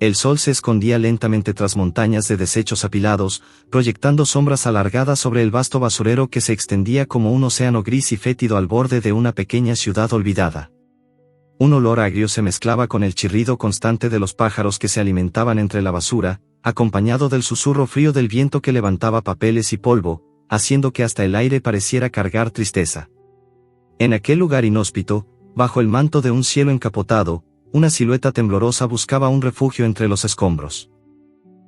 El sol se escondía lentamente tras montañas de desechos apilados, proyectando sombras alargadas sobre el vasto basurero que se extendía como un océano gris y fétido al borde de una pequeña ciudad olvidada. Un olor agrio se mezclaba con el chirrido constante de los pájaros que se alimentaban entre la basura, acompañado del susurro frío del viento que levantaba papeles y polvo, haciendo que hasta el aire pareciera cargar tristeza. En aquel lugar inhóspito, bajo el manto de un cielo encapotado, una silueta temblorosa buscaba un refugio entre los escombros.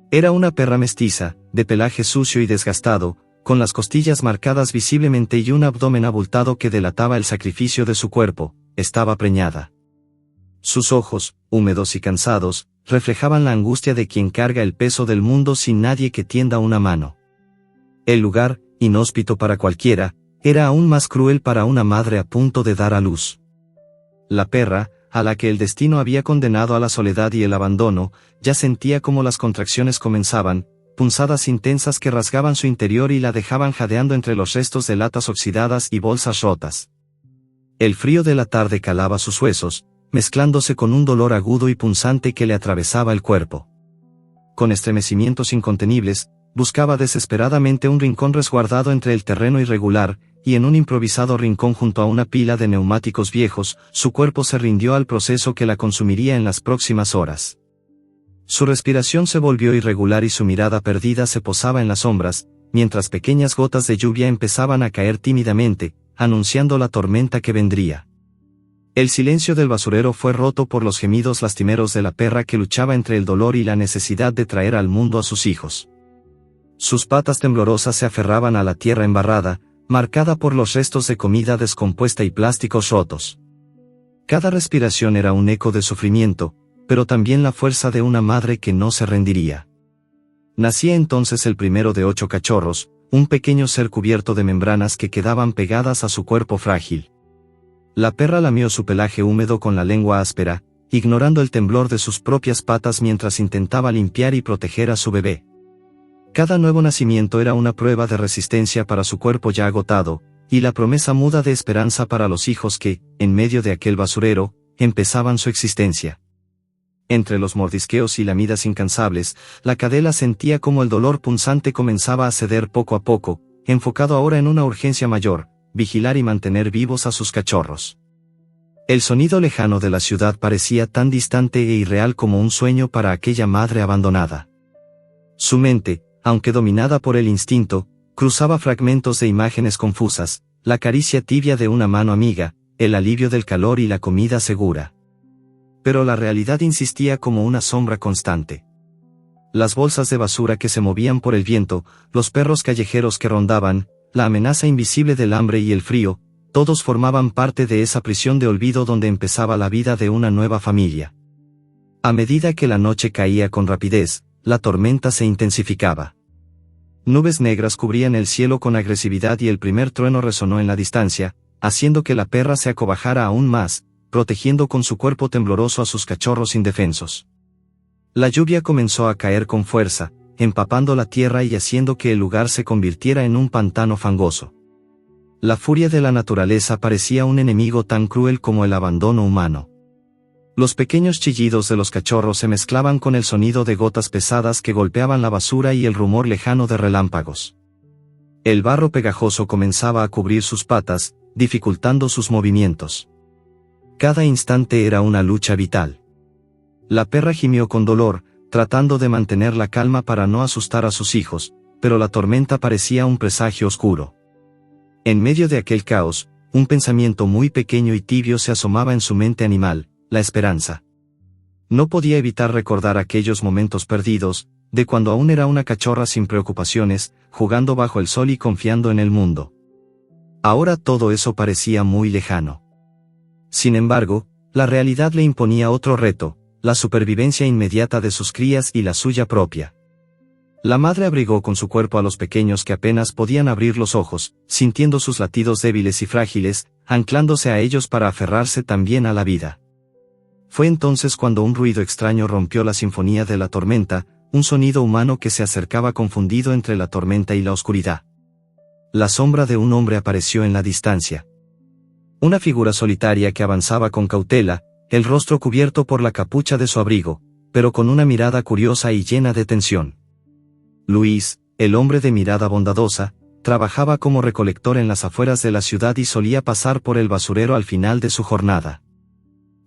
Era una perra mestiza, de pelaje sucio y desgastado, con las costillas marcadas visiblemente y un abdomen abultado que delataba el sacrificio de su cuerpo. Estaba preñada. Sus ojos, húmedos y cansados, reflejaban la angustia de quien carga el peso del mundo sin nadie que tienda una mano. El lugar, inhóspito para cualquiera, era aún más cruel para una madre a punto de dar a luz. La perra, a la que el destino había condenado a la soledad y el abandono, ya sentía como las contracciones comenzaban, punzadas intensas que rasgaban su interior y la dejaban jadeando entre los restos de latas oxidadas y bolsas rotas. El frío de la tarde calaba sus huesos, mezclándose con un dolor agudo y punzante que le atravesaba el cuerpo. Con estremecimientos incontenibles, buscaba desesperadamente un rincón resguardado entre el terreno irregular, y en un improvisado rincón junto a una pila de neumáticos viejos, su cuerpo se rindió al proceso que la consumiría en las próximas horas. Su respiración se volvió irregular y su mirada perdida se posaba en las sombras, mientras pequeñas gotas de lluvia empezaban a caer tímidamente, anunciando la tormenta que vendría. El silencio del basurero fue roto por los gemidos lastimeros de la perra que luchaba entre el dolor y la necesidad de traer al mundo a sus hijos. Sus patas temblorosas se aferraban a la tierra embarrada, marcada por los restos de comida descompuesta y plásticos rotos. Cada respiración era un eco de sufrimiento, pero también la fuerza de una madre que no se rendiría. Nacía entonces el primero de 8 cachorros, un pequeño ser cubierto de membranas que quedaban pegadas a su cuerpo frágil. La perra lamió su pelaje húmedo con la lengua áspera, ignorando el temblor de sus propias patas mientras intentaba limpiar y proteger a su bebé. Cada nuevo nacimiento era una prueba de resistencia para su cuerpo ya agotado, y la promesa muda de esperanza para los hijos que, en medio de aquel basurero, empezaban su existencia. Entre los mordisqueos y lamidas incansables, la cadela sentía como el dolor punzante comenzaba a ceder poco a poco, enfocado ahora en una urgencia mayor: vigilar y mantener vivos a sus cachorros. El sonido lejano de la ciudad parecía tan distante e irreal como un sueño para aquella madre abandonada. Su mente, aunque dominada por el instinto, cruzaba fragmentos de imágenes confusas: la caricia tibia de una mano amiga, el alivio del calor y la comida segura. Pero la realidad insistía como una sombra constante. Las bolsas de basura que se movían por el viento, los perros callejeros que rondaban, la amenaza invisible del hambre y el frío, todos formaban parte de esa prisión de olvido donde empezaba la vida de una nueva familia. A medida que la noche caía con rapidez, la tormenta se intensificaba. Nubes negras cubrían el cielo con agresividad y el primer trueno resonó en la distancia, haciendo que la perra se acobajara aún más, protegiendo con su cuerpo tembloroso a sus cachorros indefensos. La lluvia comenzó a caer con fuerza, empapando la tierra y haciendo que el lugar se convirtiera en un pantano fangoso. La furia de la naturaleza parecía un enemigo tan cruel como el abandono humano. Los pequeños chillidos de los cachorros se mezclaban con el sonido de gotas pesadas que golpeaban la basura y el rumor lejano de relámpagos. El barro pegajoso comenzaba a cubrir sus patas, dificultando sus movimientos. Cada instante era una lucha vital. La perra gimió con dolor, tratando de mantener la calma para no asustar a sus hijos, pero la tormenta parecía un presagio oscuro. En medio de aquel caos, un pensamiento muy pequeño y tibio se asomaba en su mente animal: la esperanza. No podía evitar recordar aquellos momentos perdidos, de cuando aún era una cachorra sin preocupaciones, jugando bajo el sol y confiando en el mundo. Ahora todo eso parecía muy lejano. Sin embargo, la realidad le imponía otro reto: la supervivencia inmediata de sus crías y la suya propia. La madre abrigó con su cuerpo a los pequeños que apenas podían abrir los ojos, sintiendo sus latidos débiles y frágiles, anclándose a ellos para aferrarse también a la vida. Fue entonces cuando un ruido extraño rompió la sinfonía de la tormenta, un sonido humano que se acercaba confundido entre la tormenta y la oscuridad. La sombra de un hombre apareció en la distancia. Una figura solitaria que avanzaba con cautela, el rostro cubierto por la capucha de su abrigo, pero con una mirada curiosa y llena de tensión. Luis, el hombre de mirada bondadosa, trabajaba como recolector en las afueras de la ciudad y solía pasar por el basurero al final de su jornada.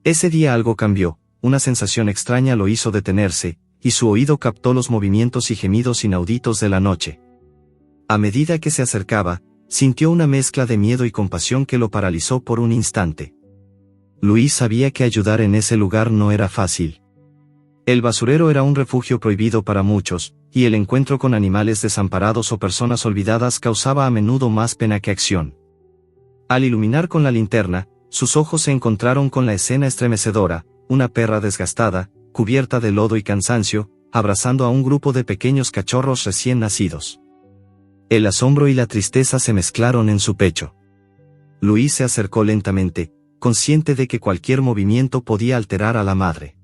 Ese día algo cambió, una sensación extraña lo hizo detenerse, y su oído captó los movimientos y gemidos inauditos de la noche. A medida que se acercaba, sintió una mezcla de miedo y compasión que lo paralizó por un instante. Luis sabía que ayudar en ese lugar no era fácil. El basurero era un refugio prohibido para muchos, y el encuentro con animales desamparados o personas olvidadas causaba a menudo más pena que acción. Al iluminar con la linterna, sus ojos se encontraron con la escena estremecedora, una perra desgastada, cubierta de lodo y cansancio, abrazando a un grupo de pequeños cachorros recién nacidos. El asombro y la tristeza se mezclaron en su pecho. Luis se acercó lentamente, consciente de que cualquier movimiento podía alterar a la madre.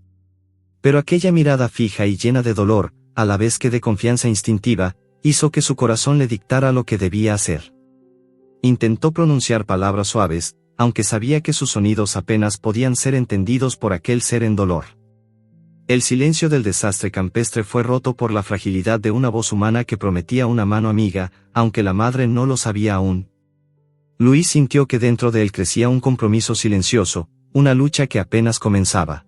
Pero aquella mirada fija y llena de dolor, a la vez que de confianza instintiva, hizo que su corazón le dictara lo que debía hacer. Intentó pronunciar palabras suaves, aunque sabía que sus sonidos apenas podían ser entendidos por aquel ser en dolor. El silencio del desastre campestre fue roto por la fragilidad de una voz humana que prometía una mano amiga, aunque la madre no lo sabía aún. Luis sintió que dentro de él crecía un compromiso silencioso, una lucha que apenas comenzaba.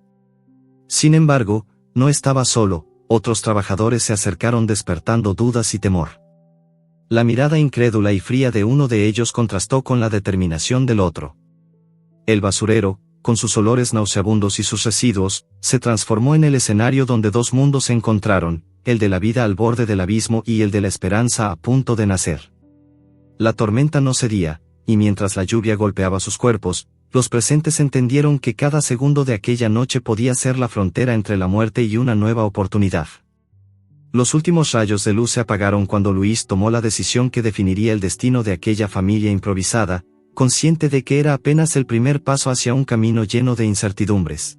Sin embargo, no estaba solo, otros trabajadores se acercaron despertando dudas y temor. La mirada incrédula y fría de uno de ellos contrastó con la determinación del otro. El basurero, con sus olores nauseabundos y sus residuos, se transformó en el escenario donde dos mundos se encontraron, el de la vida al borde del abismo y el de la esperanza a punto de nacer. La tormenta no cedía, y mientras la lluvia golpeaba sus cuerpos, los presentes entendieron que cada segundo de aquella noche podía ser la frontera entre la muerte y una nueva oportunidad. Los últimos rayos de luz se apagaron cuando Luis tomó la decisión que definiría el destino de aquella familia improvisada, consciente de que era apenas el primer paso hacia un camino lleno de incertidumbres.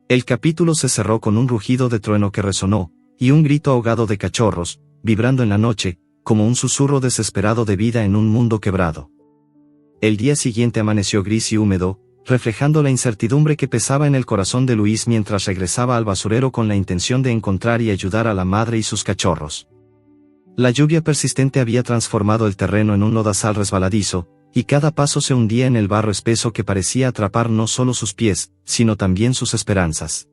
El capítulo se cerró con un rugido de trueno que resonó, y un grito ahogado de cachorros, vibrando en la noche, como un susurro desesperado de vida en un mundo quebrado. El día siguiente amaneció gris y húmedo, reflejando la incertidumbre que pesaba en el corazón de Luis mientras regresaba al basurero con la intención de encontrar y ayudar a la madre y sus cachorros. La lluvia persistente había transformado el terreno en un lodazal resbaladizo, y cada paso se hundía en el barro espeso que parecía atrapar no solo sus pies, sino también sus esperanzas.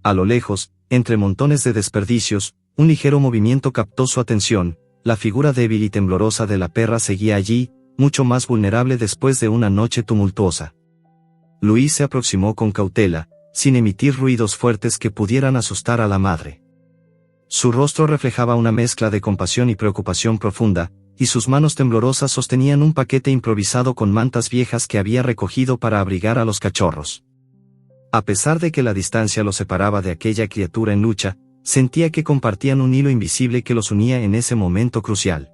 A lo lejos, entre montones de desperdicios, un ligero movimiento captó su atención, la figura débil y temblorosa de la perra seguía allí, mucho más vulnerable después de una noche tumultuosa. Luis se aproximó con cautela, sin emitir ruidos fuertes que pudieran asustar a la madre. Su rostro reflejaba una mezcla de compasión y preocupación profunda, y sus manos temblorosas sostenían un paquete improvisado con mantas viejas que había recogido para abrigar a los cachorros. A pesar de que la distancia los separaba de aquella criatura en lucha, sentía que compartían un hilo invisible que los unía en ese momento crucial.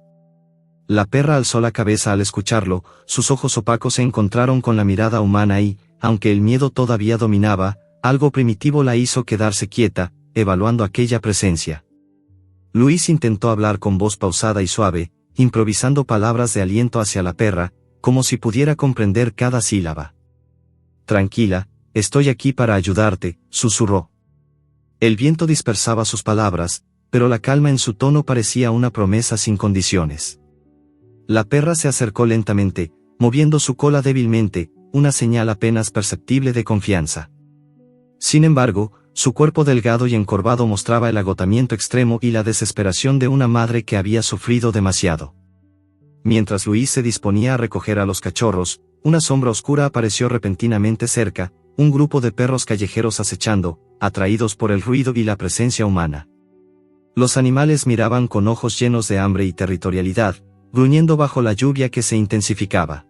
La perra alzó la cabeza al escucharlo, sus ojos opacos se encontraron con la mirada humana y, aunque el miedo todavía dominaba, algo primitivo la hizo quedarse quieta, evaluando aquella presencia. Luis intentó hablar con voz pausada y suave, improvisando palabras de aliento hacia la perra, como si pudiera comprender cada sílaba. «Tranquila, estoy aquí para ayudarte», susurró. El viento dispersaba sus palabras, pero la calma en su tono parecía una promesa sin condiciones. La perra se acercó lentamente, moviendo su cola débilmente, una señal apenas perceptible de confianza. Sin embargo, su cuerpo delgado y encorvado mostraba el agotamiento extremo y la desesperación de una madre que había sufrido demasiado. Mientras Luis se disponía a recoger a los cachorros, una sombra oscura apareció repentinamente cerca, un grupo de perros callejeros acechando, atraídos por el ruido y la presencia humana. Los animales miraban con ojos llenos de hambre y territorialidad, gruñendo bajo la lluvia que se intensificaba.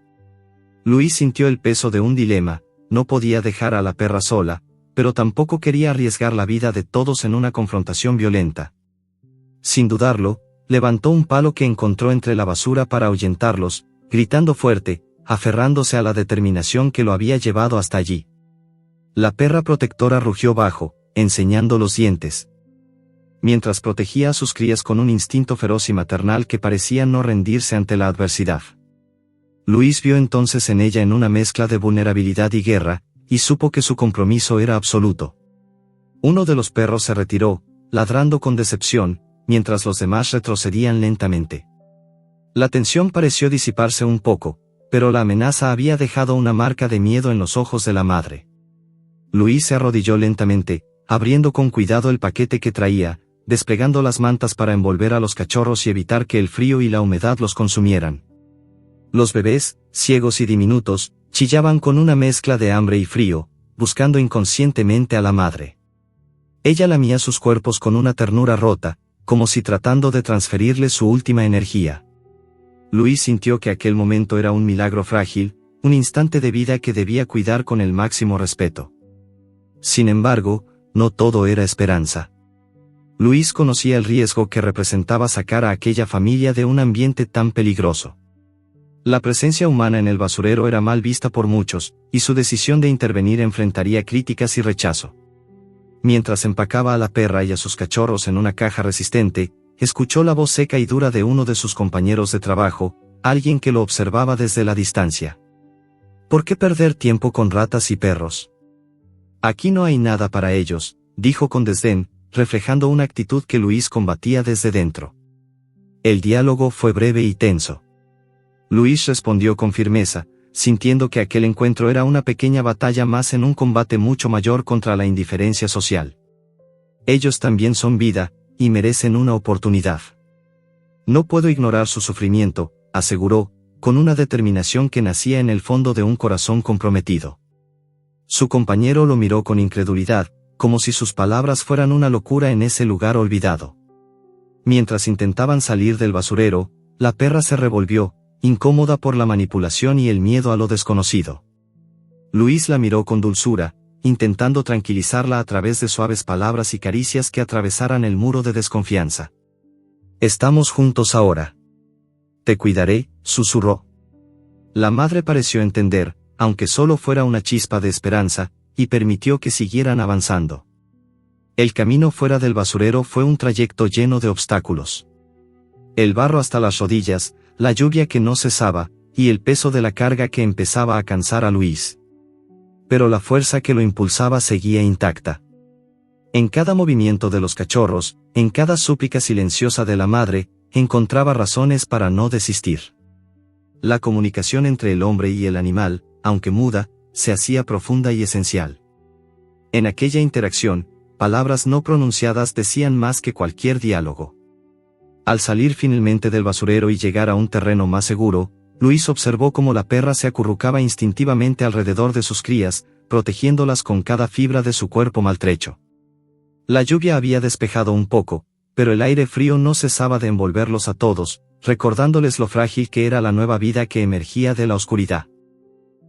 Luis sintió el peso de un dilema, no podía dejar a la perra sola, pero tampoco quería arriesgar la vida de todos en una confrontación violenta. Sin dudarlo, levantó un palo que encontró entre la basura para ahuyentarlos, gritando fuerte, aferrándose a la determinación que lo había llevado hasta allí. La perra protectora rugió bajo, enseñando los dientes. Mientras protegía a sus crías con un instinto feroz y maternal que parecía no rendirse ante la adversidad. Luis vio entonces en ella en una mezcla de vulnerabilidad y guerra, y supo que su compromiso era absoluto. Uno de los perros se retiró, ladrando con decepción, mientras los demás retrocedían lentamente. La tensión pareció disiparse un poco, pero la amenaza había dejado una marca de miedo en los ojos de la madre. Luis se arrodilló lentamente, abriendo con cuidado el paquete que traía, desplegando las mantas para envolver a los cachorros y evitar que el frío y la humedad los consumieran. Los bebés, ciegos y diminutos, chillaban con una mezcla de hambre y frío, buscando inconscientemente a la madre. Ella lamía sus cuerpos con una ternura rota, como si tratando de transferirles su última energía. Luis sintió que aquel momento era un milagro frágil, un instante de vida que debía cuidar con el máximo respeto. Sin embargo, no todo era esperanza. Luis conocía el riesgo que representaba sacar a aquella familia de un ambiente tan peligroso. La presencia humana en el basurero era mal vista por muchos, y su decisión de intervenir enfrentaría críticas y rechazo. Mientras empacaba a la perra y a sus cachorros en una caja resistente, escuchó la voz seca y dura de uno de sus compañeros de trabajo, alguien que lo observaba desde la distancia. ¿Por qué perder tiempo con ratas y perros? Aquí no hay nada para ellos, dijo con desdén, reflejando una actitud que Luis combatía desde dentro. El diálogo fue breve y tenso. Luis respondió con firmeza, sintiendo que aquel encuentro era una pequeña batalla más en un combate mucho mayor contra la indiferencia social. Ellos también son vida, y merecen una oportunidad. No puedo ignorar su sufrimiento, aseguró, con una determinación que nacía en el fondo de un corazón comprometido. Su compañero lo miró con incredulidad, como si sus palabras fueran una locura en ese lugar olvidado. Mientras intentaban salir del basurero, la perra se revolvió, incómoda por la manipulación y el miedo a lo desconocido. Luis la miró con dulzura, intentando tranquilizarla a través de suaves palabras y caricias que atravesaran el muro de desconfianza. «Estamos juntos ahora. Te cuidaré», susurró. La madre pareció entender, aunque solo fuera una chispa de esperanza, y permitió que siguieran avanzando. El camino fuera del basurero fue un trayecto lleno de obstáculos. El barro hasta las rodillas, la lluvia que no cesaba, y el peso de la carga que empezaba a cansar a Luis. Pero la fuerza que lo impulsaba seguía intacta. En cada movimiento de los cachorros, en cada súplica silenciosa de la madre, encontraba razones para no desistir. La comunicación entre el hombre y el animal, aunque muda, se hacía profunda y esencial. En aquella interacción, palabras no pronunciadas decían más que cualquier diálogo. Al salir finalmente del basurero y llegar a un terreno más seguro, Luis observó cómo la perra se acurrucaba instintivamente alrededor de sus crías, protegiéndolas con cada fibra de su cuerpo maltrecho. La lluvia había despejado un poco, pero el aire frío no cesaba de envolverlos a todos, recordándoles lo frágil que era la nueva vida que emergía de la oscuridad.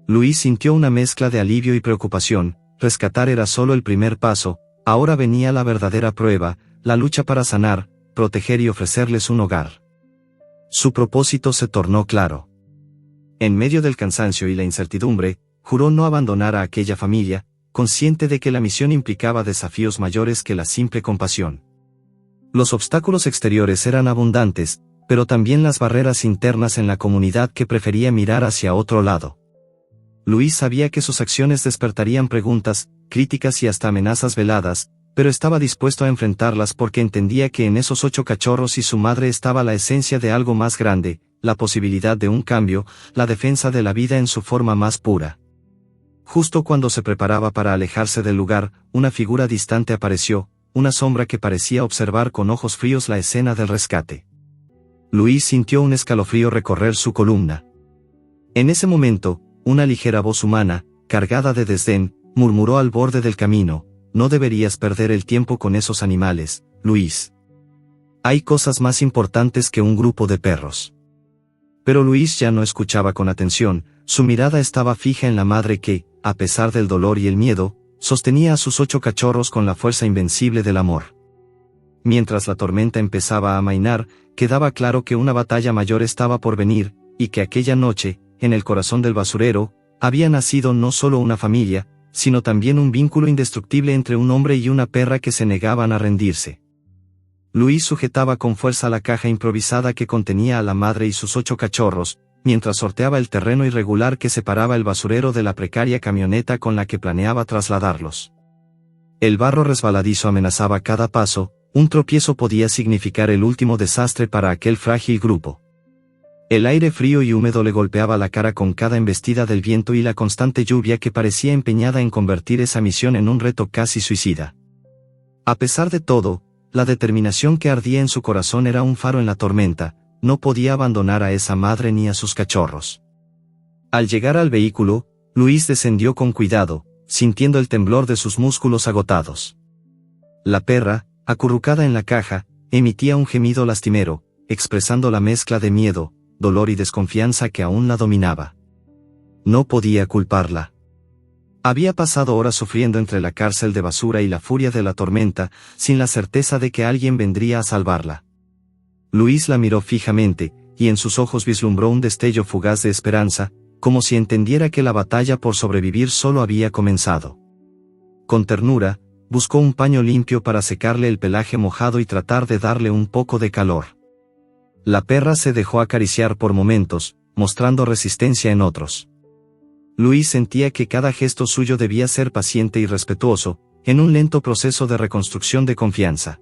Luis sintió una mezcla de alivio y preocupación. Rescatar era solo el primer paso, ahora venía la verdadera prueba, la lucha para sanar, proteger y ofrecerles un hogar. Su propósito se tornó claro. En medio del cansancio y la incertidumbre, juró no abandonar a aquella familia, consciente de que la misión implicaba desafíos mayores que la simple compasión. Los obstáculos exteriores eran abundantes, pero también las barreras internas en la comunidad que prefería mirar hacia otro lado. Luis sabía que sus acciones despertarían preguntas, críticas y hasta amenazas veladas, pero estaba dispuesto a enfrentarlas porque entendía que en esos 8 cachorros y su madre estaba la esencia de algo más grande, la posibilidad de un cambio, la defensa de la vida en su forma más pura. Justo cuando se preparaba para alejarse del lugar, una figura distante apareció, una sombra que parecía observar con ojos fríos la escena del rescate. Luis sintió un escalofrío recorrer su columna. En ese momento, una ligera voz humana, cargada de desdén, murmuró al borde del camino: «No deberías perder el tiempo con esos animales, Luis. Hay cosas más importantes que un grupo de perros». Pero Luis ya no escuchaba con atención, su mirada estaba fija en la madre que, a pesar del dolor y el miedo, sostenía a sus 8 cachorros con la fuerza invencible del amor. Mientras la tormenta empezaba a amainar, quedaba claro que una batalla mayor estaba por venir, y que aquella noche, en el corazón del basurero, había nacido no solo una familia, sino también un vínculo indestructible entre un hombre y una perra que se negaban a rendirse. Luis sujetaba con fuerza la caja improvisada que contenía a la madre y sus 8 cachorros, mientras sorteaba el terreno irregular que separaba el basurero de la precaria camioneta con la que planeaba trasladarlos. El barro resbaladizo amenazaba cada paso, un tropiezo podía significar el último desastre para aquel frágil grupo. El aire frío y húmedo le golpeaba la cara con cada embestida del viento y la constante lluvia que parecía empeñada en convertir esa misión en un reto casi suicida. A pesar de todo, la determinación que ardía en su corazón era un faro en la tormenta, no podía abandonar a esa madre ni a sus cachorros. Al llegar al vehículo, Luis descendió con cuidado, sintiendo el temblor de sus músculos agotados. La perra, acurrucada en la caja, emitía un gemido lastimero, expresando la mezcla de miedo, dolor y desconfianza que aún la dominaba. No podía culparla. Había pasado horas sufriendo entre la cárcel de basura y la furia de la tormenta, sin la certeza de que alguien vendría a salvarla. Luis la miró fijamente, y en sus ojos vislumbró un destello fugaz de esperanza, como si entendiera que la batalla por sobrevivir solo había comenzado. Con ternura, buscó un paño limpio para secarle el pelaje mojado y tratar de darle un poco de calor. La perra se dejó acariciar por momentos, mostrando resistencia en otros. Luis sentía que cada gesto suyo debía ser paciente y respetuoso, en un lento proceso de reconstrucción de confianza.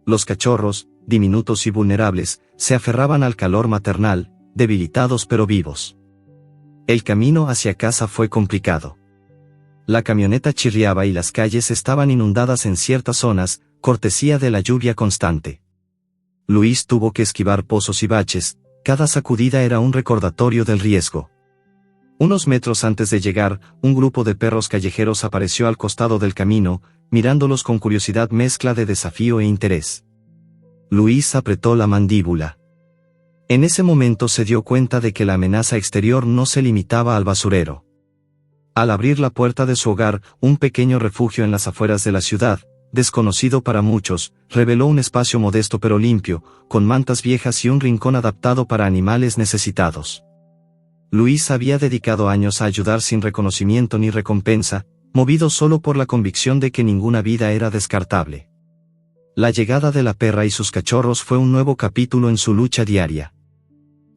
Los cachorros, diminutos y vulnerables, se aferraban al calor maternal, debilitados pero vivos. El camino hacia casa fue complicado. La camioneta chirriaba y las calles estaban inundadas en ciertas zonas, cortesía de la lluvia constante. Luis tuvo que esquivar pozos y baches, cada sacudida era un recordatorio del riesgo. Unos metros antes de llegar, un grupo de perros callejeros apareció al costado del camino, mirándolos con curiosidad mezcla de desafío e interés. Luis apretó la mandíbula. En ese momento se dio cuenta de que la amenaza exterior no se limitaba al basurero. Al abrir la puerta de su hogar, un pequeño refugio en las afueras de la ciudad, desconocido para muchos, reveló un espacio modesto pero limpio, con mantas viejas y un rincón adaptado para animales necesitados. Luis había dedicado años a ayudar sin reconocimiento ni recompensa, movido solo por la convicción de que ninguna vida era descartable. La llegada de la perra y sus cachorros fue un nuevo capítulo en su lucha diaria.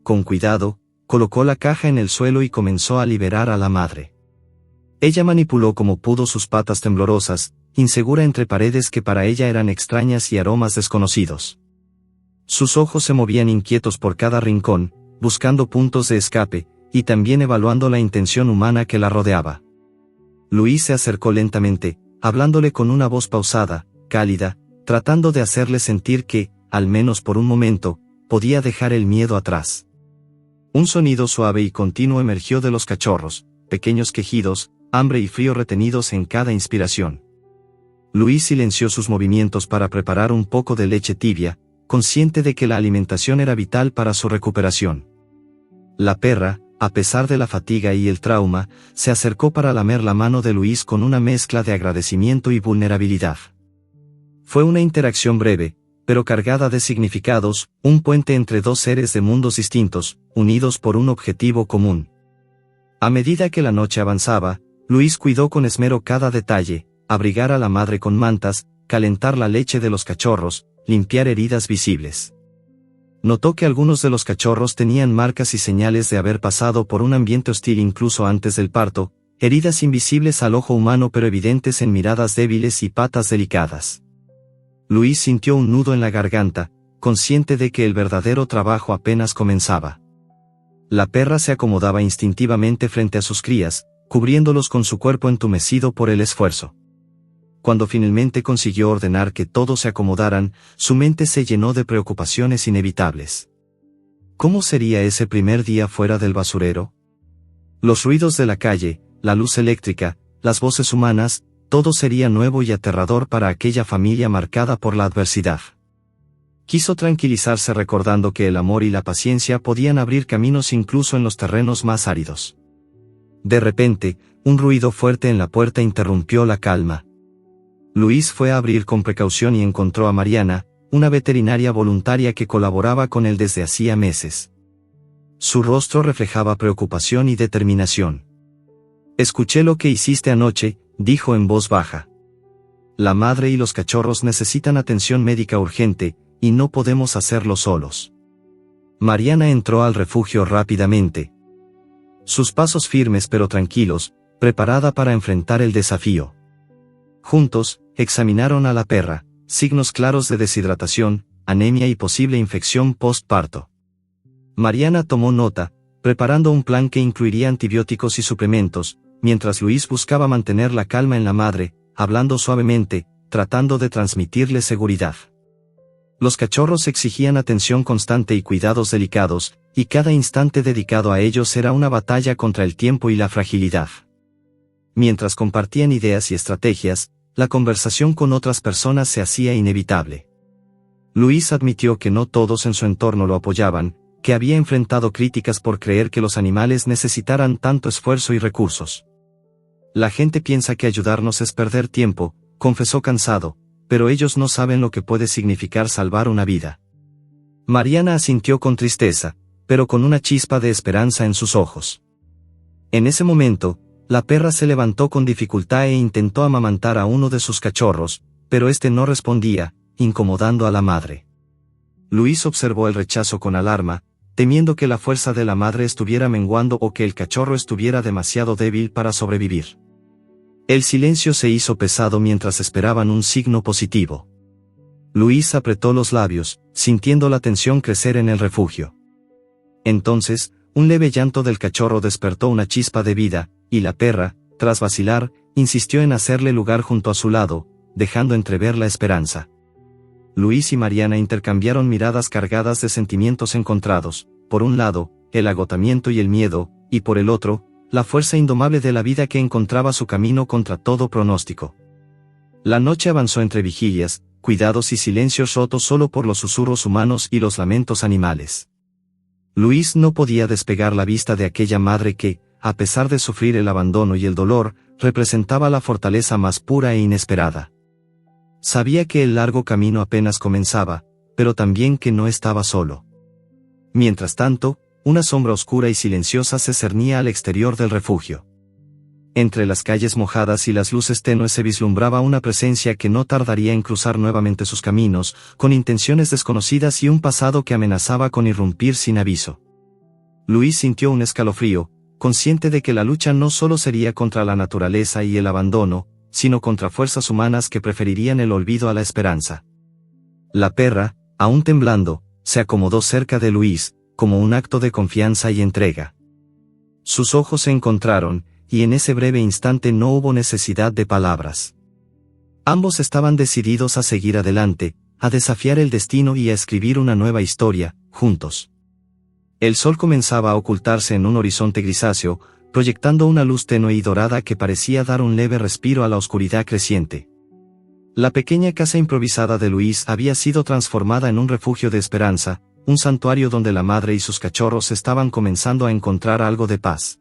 Con cuidado, colocó la caja en el suelo y comenzó a liberar a la madre. Ella manipuló como pudo sus patas temblorosas, insegura entre paredes que para ella eran extrañas y aromas desconocidos. Sus ojos se movían inquietos por cada rincón, buscando puntos de escape, y también evaluando la intención humana que la rodeaba. Luis se acercó lentamente, hablándole con una voz pausada, cálida, tratando de hacerle sentir que, al menos por un momento, podía dejar el miedo atrás. Un sonido suave y continuo emergió de los cachorros, pequeños quejidos, hambre y frío retenidos en cada inspiración. Luis silenció sus movimientos para preparar un poco de leche tibia, consciente de que la alimentación era vital para su recuperación. La perra, a pesar de la fatiga y el trauma, se acercó para lamer la mano de Luis con una mezcla de agradecimiento y vulnerabilidad. Fue una interacción breve, pero cargada de significados, un puente entre dos seres de mundos distintos, unidos por un objetivo común. A medida que la noche avanzaba, Luis cuidó con esmero cada detalle, abrigar a la madre con mantas, calentar la leche de los cachorros, limpiar heridas visibles. Notó que algunos de los cachorros tenían marcas y señales de haber pasado por un ambiente hostil incluso antes del parto, heridas invisibles al ojo humano pero evidentes en miradas débiles y patas delicadas. Luis sintió un nudo en la garganta, consciente de que el verdadero trabajo apenas comenzaba. La perra se acomodaba instintivamente frente a sus crías, cubriéndolos con su cuerpo entumecido por el esfuerzo. Cuando finalmente consiguió ordenar que todos se acomodaran, su mente se llenó de preocupaciones inevitables. ¿Cómo sería ese primer día fuera del basurero? Los ruidos de la calle, la luz eléctrica, las voces humanas, todo sería nuevo y aterrador para aquella familia marcada por la adversidad. Quiso tranquilizarse recordando que el amor y la paciencia podían abrir caminos incluso en los terrenos más áridos. De repente, un ruido fuerte en la puerta interrumpió la calma. Luis fue a abrir con precaución y encontró a Mariana, una veterinaria voluntaria que colaboraba con él desde hacía meses. Su rostro reflejaba preocupación y determinación. «Escuché lo que hiciste anoche», dijo en voz baja. «La madre y los cachorros necesitan atención médica urgente, y no podemos hacerlo solos». Mariana entró al refugio rápidamente. Sus pasos firmes pero tranquilos, preparada para enfrentar el desafío. Juntos, examinaron a la perra, signos claros de deshidratación, anemia y posible infección postparto. Mariana tomó nota, preparando un plan que incluiría antibióticos y suplementos, mientras Luis buscaba mantener la calma en la madre, hablando suavemente, tratando de transmitirle seguridad. Los cachorros exigían atención constante y cuidados delicados, y cada instante dedicado a ellos era una batalla contra el tiempo y la fragilidad. Mientras compartían ideas y estrategias, la conversación con otras personas se hacía inevitable. Luis admitió que no todos en su entorno lo apoyaban, que había enfrentado críticas por creer que los animales necesitaran tanto esfuerzo y recursos. La gente piensa que ayudarnos es perder tiempo, confesó cansado, pero ellos no saben lo que puede significar salvar una vida. Mariana asintió con tristeza, pero con una chispa de esperanza en sus ojos. En ese momento, la perra se levantó con dificultad e intentó amamantar a uno de sus cachorros, pero este no respondía, incomodando a la madre. Luis observó el rechazo con alarma, temiendo que la fuerza de la madre estuviera menguando o que el cachorro estuviera demasiado débil para sobrevivir. El silencio se hizo pesado mientras esperaban un signo positivo. Luis apretó los labios, sintiendo la tensión crecer en el refugio. Entonces, un leve llanto del cachorro despertó una chispa de vida, y la perra, tras vacilar, insistió en hacerle lugar junto a su lado, dejando entrever la esperanza. Luis y Mariana intercambiaron miradas cargadas de sentimientos encontrados, por un lado, el agotamiento y el miedo, y por el otro, la fuerza indomable de la vida que encontraba su camino contra todo pronóstico. La noche avanzó entre vigilias, cuidados y silencios rotos solo por los susurros humanos y los lamentos animales. Luis no podía despegar la vista de aquella madre que, a pesar de sufrir el abandono y el dolor, representaba la fortaleza más pura e inesperada. Sabía que el largo camino apenas comenzaba, pero también que no estaba solo. Mientras tanto, una sombra oscura y silenciosa se cernía al exterior del refugio. Entre las calles mojadas y las luces tenues se vislumbraba una presencia que no tardaría en cruzar nuevamente sus caminos, con intenciones desconocidas y un pasado que amenazaba con irrumpir sin aviso. Luis sintió un escalofrío, consciente de que la lucha no solo sería contra la naturaleza y el abandono, sino contra fuerzas humanas que preferirían el olvido a la esperanza. La perra, aún temblando, se acomodó cerca de Luis, como un acto de confianza y entrega. Sus ojos se encontraron, y en ese breve instante no hubo necesidad de palabras. Ambos estaban decididos a seguir adelante, a desafiar el destino y a escribir una nueva historia, juntos. El sol comenzaba a ocultarse en un horizonte grisáceo, proyectando una luz tenue y dorada que parecía dar un leve respiro a la oscuridad creciente. La pequeña casa improvisada de Luis había sido transformada en un refugio de esperanza, un santuario donde la madre y sus cachorros estaban comenzando a encontrar algo de paz.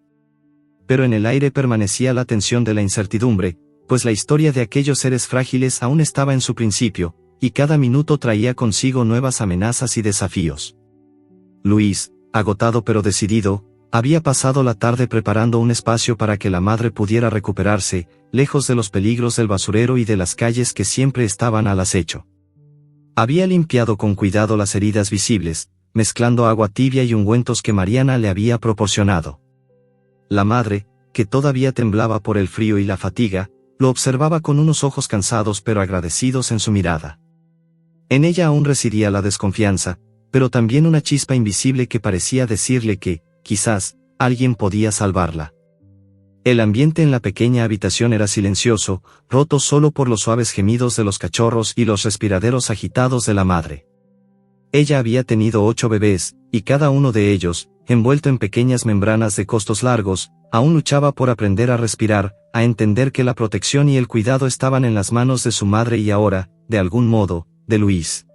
Pero en el aire permanecía la tensión de la incertidumbre, pues la historia de aquellos seres frágiles aún estaba en su principio, y cada minuto traía consigo nuevas amenazas y desafíos. Luis, agotado pero decidido, había pasado la tarde preparando un espacio para que la madre pudiera recuperarse, lejos de los peligros del basurero y de las calles que siempre estaban al acecho. Había limpiado con cuidado las heridas visibles, mezclando agua tibia y ungüentos que Mariana le había proporcionado. La madre, que todavía temblaba por el frío y la fatiga, lo observaba con unos ojos cansados pero agradecidos en su mirada. En ella aún residía la desconfianza, pero también una chispa invisible que parecía decirle que, quizás, alguien podía salvarla. El ambiente en la pequeña habitación era silencioso, roto solo por los suaves gemidos de los cachorros y los respiraderos agitados de la madre. Ella había tenido 8 bebés, y cada uno de ellos, envuelto en pequeñas membranas de costos largos, aún luchaba por aprender a respirar, a entender que la protección y el cuidado estaban en las manos de su madre y ahora, de algún modo, de Luis.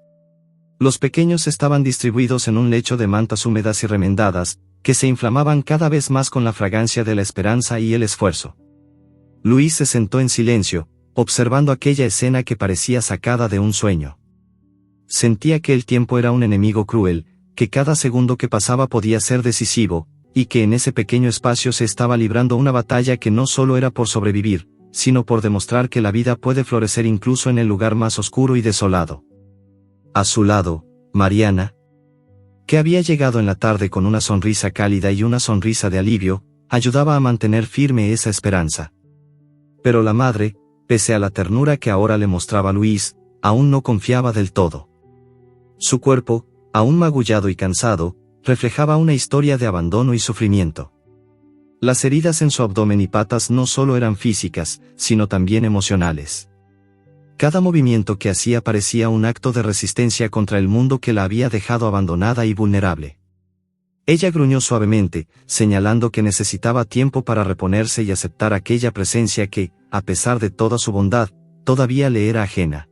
Los pequeños estaban distribuidos en un lecho de mantas húmedas y remendadas, que se inflamaban cada vez más con la fragancia de la esperanza y el esfuerzo. Luis se sentó en silencio, observando aquella escena que parecía sacada de un sueño. Sentía que el tiempo era un enemigo cruel, que cada segundo que pasaba podía ser decisivo, y que en ese pequeño espacio se estaba librando una batalla que no solo era por sobrevivir, sino por demostrar que la vida puede florecer incluso en el lugar más oscuro y desolado. A su lado, Mariana, que había llegado en la tarde con una sonrisa cálida y una sonrisa de alivio, ayudaba a mantener firme esa esperanza. Pero la madre, pese a la ternura que ahora le mostraba Luis, aún no confiaba del todo. Su cuerpo, aún magullado y cansado, reflejaba una historia de abandono y sufrimiento. Las heridas en su abdomen y patas no solo eran físicas, sino también emocionales. Cada movimiento que hacía parecía un acto de resistencia contra el mundo que la había dejado abandonada y vulnerable. Ella gruñó suavemente, señalando que necesitaba tiempo para reponerse y aceptar aquella presencia que, a pesar de toda su bondad, todavía le era ajena.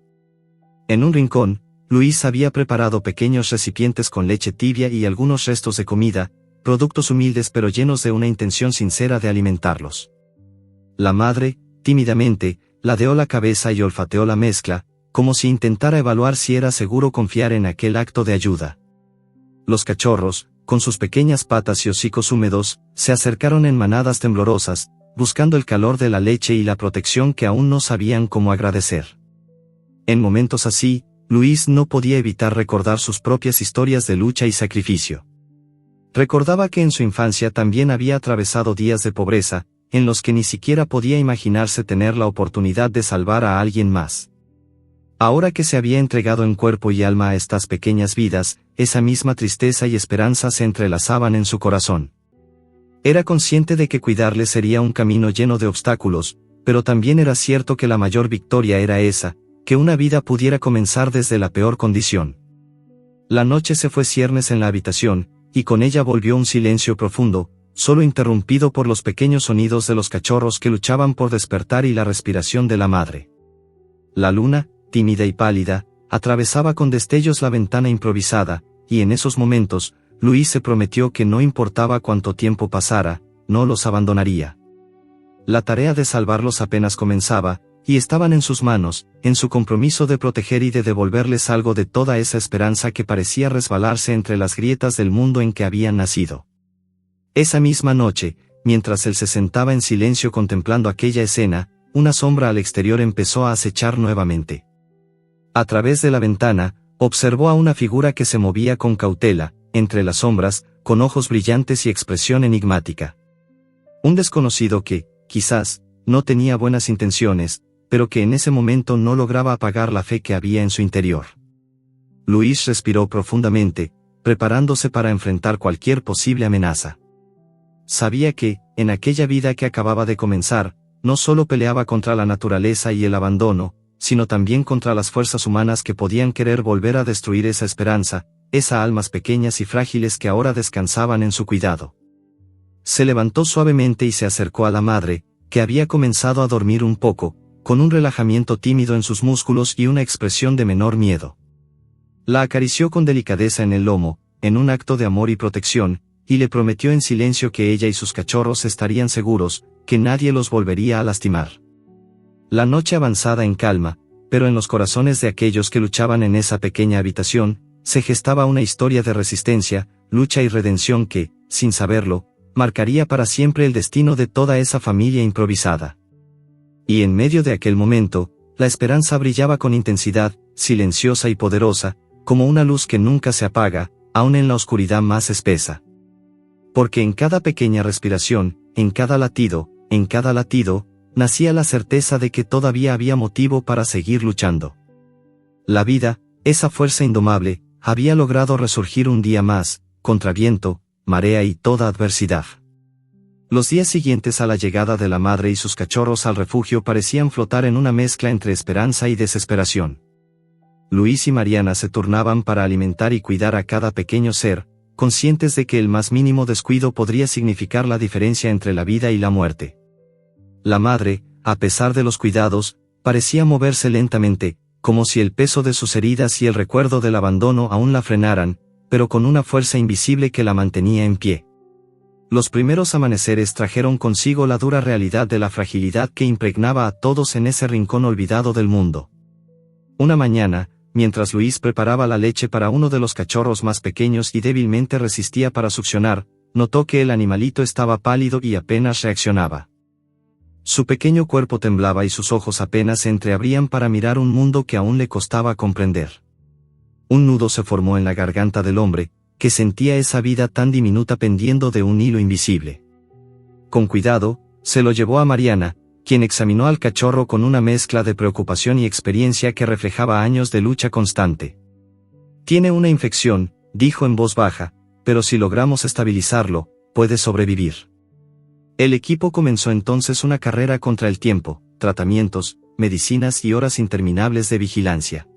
En un rincón, Luis había preparado pequeños recipientes con leche tibia y algunos restos de comida, productos humildes pero llenos de una intención sincera de alimentarlos. La madre, tímidamente, ladeó la cabeza y olfateó la mezcla, como si intentara evaluar si era seguro confiar en aquel acto de ayuda. Los cachorros, con sus pequeñas patas y hocicos húmedos, se acercaron en manadas temblorosas, buscando el calor de la leche y la protección que aún no sabían cómo agradecer. En momentos así, Luis no podía evitar recordar sus propias historias de lucha y sacrificio. Recordaba que en su infancia también había atravesado días de pobreza, en los que ni siquiera podía imaginarse tener la oportunidad de salvar a alguien más. Ahora que se había entregado en cuerpo y alma a estas pequeñas vidas, esa misma tristeza y esperanza se entrelazaban en su corazón. Era consciente de que cuidarle sería un camino lleno de obstáculos, pero también era cierto que la mayor victoria era esa, que una vida pudiera comenzar desde la peor condición. La noche se fue ciernes en la habitación, y con ella volvió un silencio profundo, solo interrumpido por los pequeños sonidos de los cachorros que luchaban por despertar y la respiración de la madre. La luna, tímida y pálida, atravesaba con destellos la ventana improvisada, y en esos momentos, Luis se prometió que no importaba cuánto tiempo pasara, no los abandonaría. La tarea de salvarlos apenas comenzaba, y estaban en sus manos, en su compromiso de proteger y de devolverles algo de toda esa esperanza que parecía resbalarse entre las grietas del mundo en que habían nacido. Esa misma noche, mientras él se sentaba en silencio contemplando aquella escena, una sombra al exterior empezó a acechar nuevamente. A través de la ventana, observó a una figura que se movía con cautela, entre las sombras, con ojos brillantes y expresión enigmática. Un desconocido que, quizás, no tenía buenas intenciones, pero que en ese momento no lograba apagar la fe que había en su interior. Luis respiró profundamente, preparándose para enfrentar cualquier posible amenaza. Sabía que, en aquella vida que acababa de comenzar, no solo peleaba contra la naturaleza y el abandono, sino también contra las fuerzas humanas que podían querer volver a destruir esa esperanza, esas almas pequeñas y frágiles que ahora descansaban en su cuidado. Se levantó suavemente y se acercó a la madre, que había comenzado a dormir un poco, con un relajamiento tímido en sus músculos y una expresión de menor miedo. La acarició con delicadeza en el lomo, en un acto de amor y protección, y le prometió en silencio que ella y sus cachorros estarían seguros, que nadie los volvería a lastimar. La noche avanzaba en calma, pero en los corazones de aquellos que luchaban en esa pequeña habitación, se gestaba una historia de resistencia, lucha y redención que, sin saberlo, marcaría para siempre el destino de toda esa familia improvisada. Y en medio de aquel momento, la esperanza brillaba con intensidad, silenciosa y poderosa, como una luz que nunca se apaga, aun en la oscuridad más espesa. Porque en cada pequeña respiración, en cada latido, nacía la certeza de que todavía había motivo para seguir luchando. La vida, esa fuerza indomable, había logrado resurgir un día más, contra viento, marea y toda adversidad. Los días siguientes a la llegada de la madre y sus cachorros al refugio parecían flotar en una mezcla entre esperanza y desesperación. Luis y Mariana se turnaban para alimentar y cuidar a cada pequeño ser, conscientes de que el más mínimo descuido podría significar la diferencia entre la vida y la muerte. La madre, a pesar de los cuidados, parecía moverse lentamente, como si el peso de sus heridas y el recuerdo del abandono aún la frenaran, pero con una fuerza invisible que la mantenía en pie. Los primeros amaneceres trajeron consigo la dura realidad de la fragilidad que impregnaba a todos en ese rincón olvidado del mundo. Una mañana, mientras Luis preparaba la leche para uno de los cachorros más pequeños y débilmente resistía para succionar, notó que el animalito estaba pálido y apenas reaccionaba. Su pequeño cuerpo temblaba y sus ojos apenas se entreabrían para mirar un mundo que aún le costaba comprender. Un nudo se formó en la garganta del hombre, que sentía esa vida tan diminuta pendiendo de un hilo invisible. Con cuidado, se lo llevó a Mariana, quien examinó al cachorro con una mezcla de preocupación y experiencia que reflejaba años de lucha constante. Tiene una infección, dijo en voz baja, pero si logramos estabilizarlo, puede sobrevivir. El equipo comenzó entonces una carrera contra el tiempo, tratamientos, medicinas y horas interminables de vigilancia.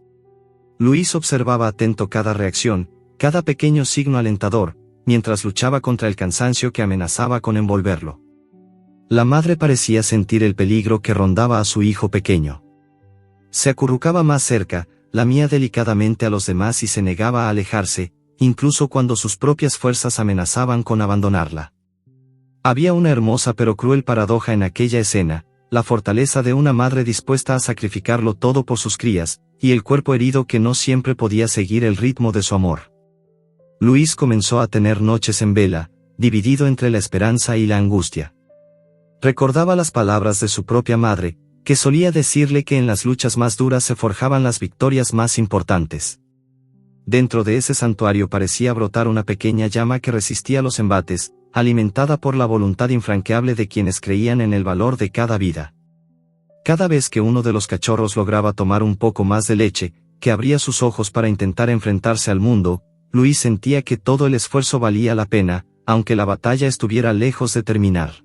Luis observaba atento cada reacción, cada pequeño signo alentador, mientras luchaba contra el cansancio que amenazaba con envolverlo. La madre parecía sentir el peligro que rondaba a su hijo pequeño. Se acurrucaba más cerca, lamía delicadamente a los demás y se negaba a alejarse, incluso cuando sus propias fuerzas amenazaban con abandonarla. Había una hermosa pero cruel paradoja en aquella escena, la fortaleza de una madre dispuesta a sacrificarlo todo por sus crías, y el cuerpo herido que no siempre podía seguir el ritmo de su amor. Luis comenzó a tener noches en vela, dividido entre la esperanza y la angustia. Recordaba las palabras de su propia madre, que solía decirle que en las luchas más duras se forjaban las victorias más importantes. Dentro de ese santuario parecía brotar una pequeña llama que resistía los embates, alimentada por la voluntad infranqueable de quienes creían en el valor de cada vida. Cada vez que uno de los cachorros lograba tomar un poco más de leche, que abría sus ojos para intentar enfrentarse al mundo, Luis sentía que todo el esfuerzo valía la pena, aunque la batalla estuviera lejos de terminar.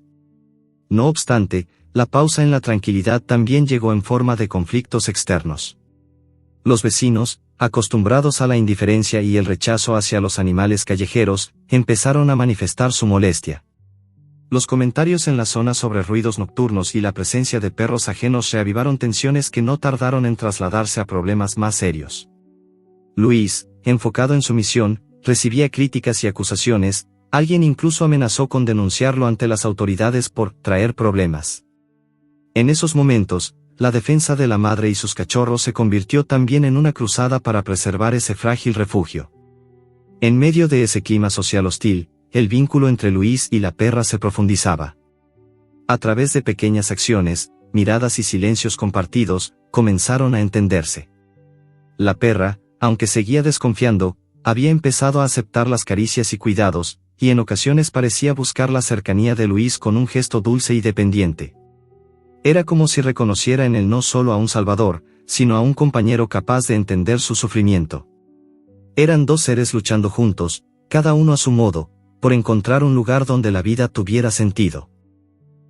No obstante, la pausa en la tranquilidad también llegó en forma de conflictos externos. Los vecinos, acostumbrados a la indiferencia y el rechazo hacia los animales callejeros, empezaron a manifestar su molestia. Los comentarios en la zona sobre ruidos nocturnos y la presencia de perros ajenos reavivaron tensiones que no tardaron en trasladarse a problemas más serios. Luis, enfocado en su misión, recibía críticas y acusaciones, alguien incluso amenazó con denunciarlo ante las autoridades por traer problemas. En esos momentos, la defensa de la madre y sus cachorros se convirtió también en una cruzada para preservar ese frágil refugio. En medio de ese clima social hostil, el vínculo entre Luis y la perra se profundizaba. A través de pequeñas acciones, miradas y silencios compartidos, comenzaron a entenderse. La perra, aunque seguía desconfiando, había empezado a aceptar las caricias y cuidados, y en ocasiones parecía buscar la cercanía de Luis con un gesto dulce y dependiente. Era como si reconociera en él no solo a un salvador, sino a un compañero capaz de entender su sufrimiento. Eran dos seres luchando juntos, cada uno a su modo, por encontrar un lugar donde la vida tuviera sentido.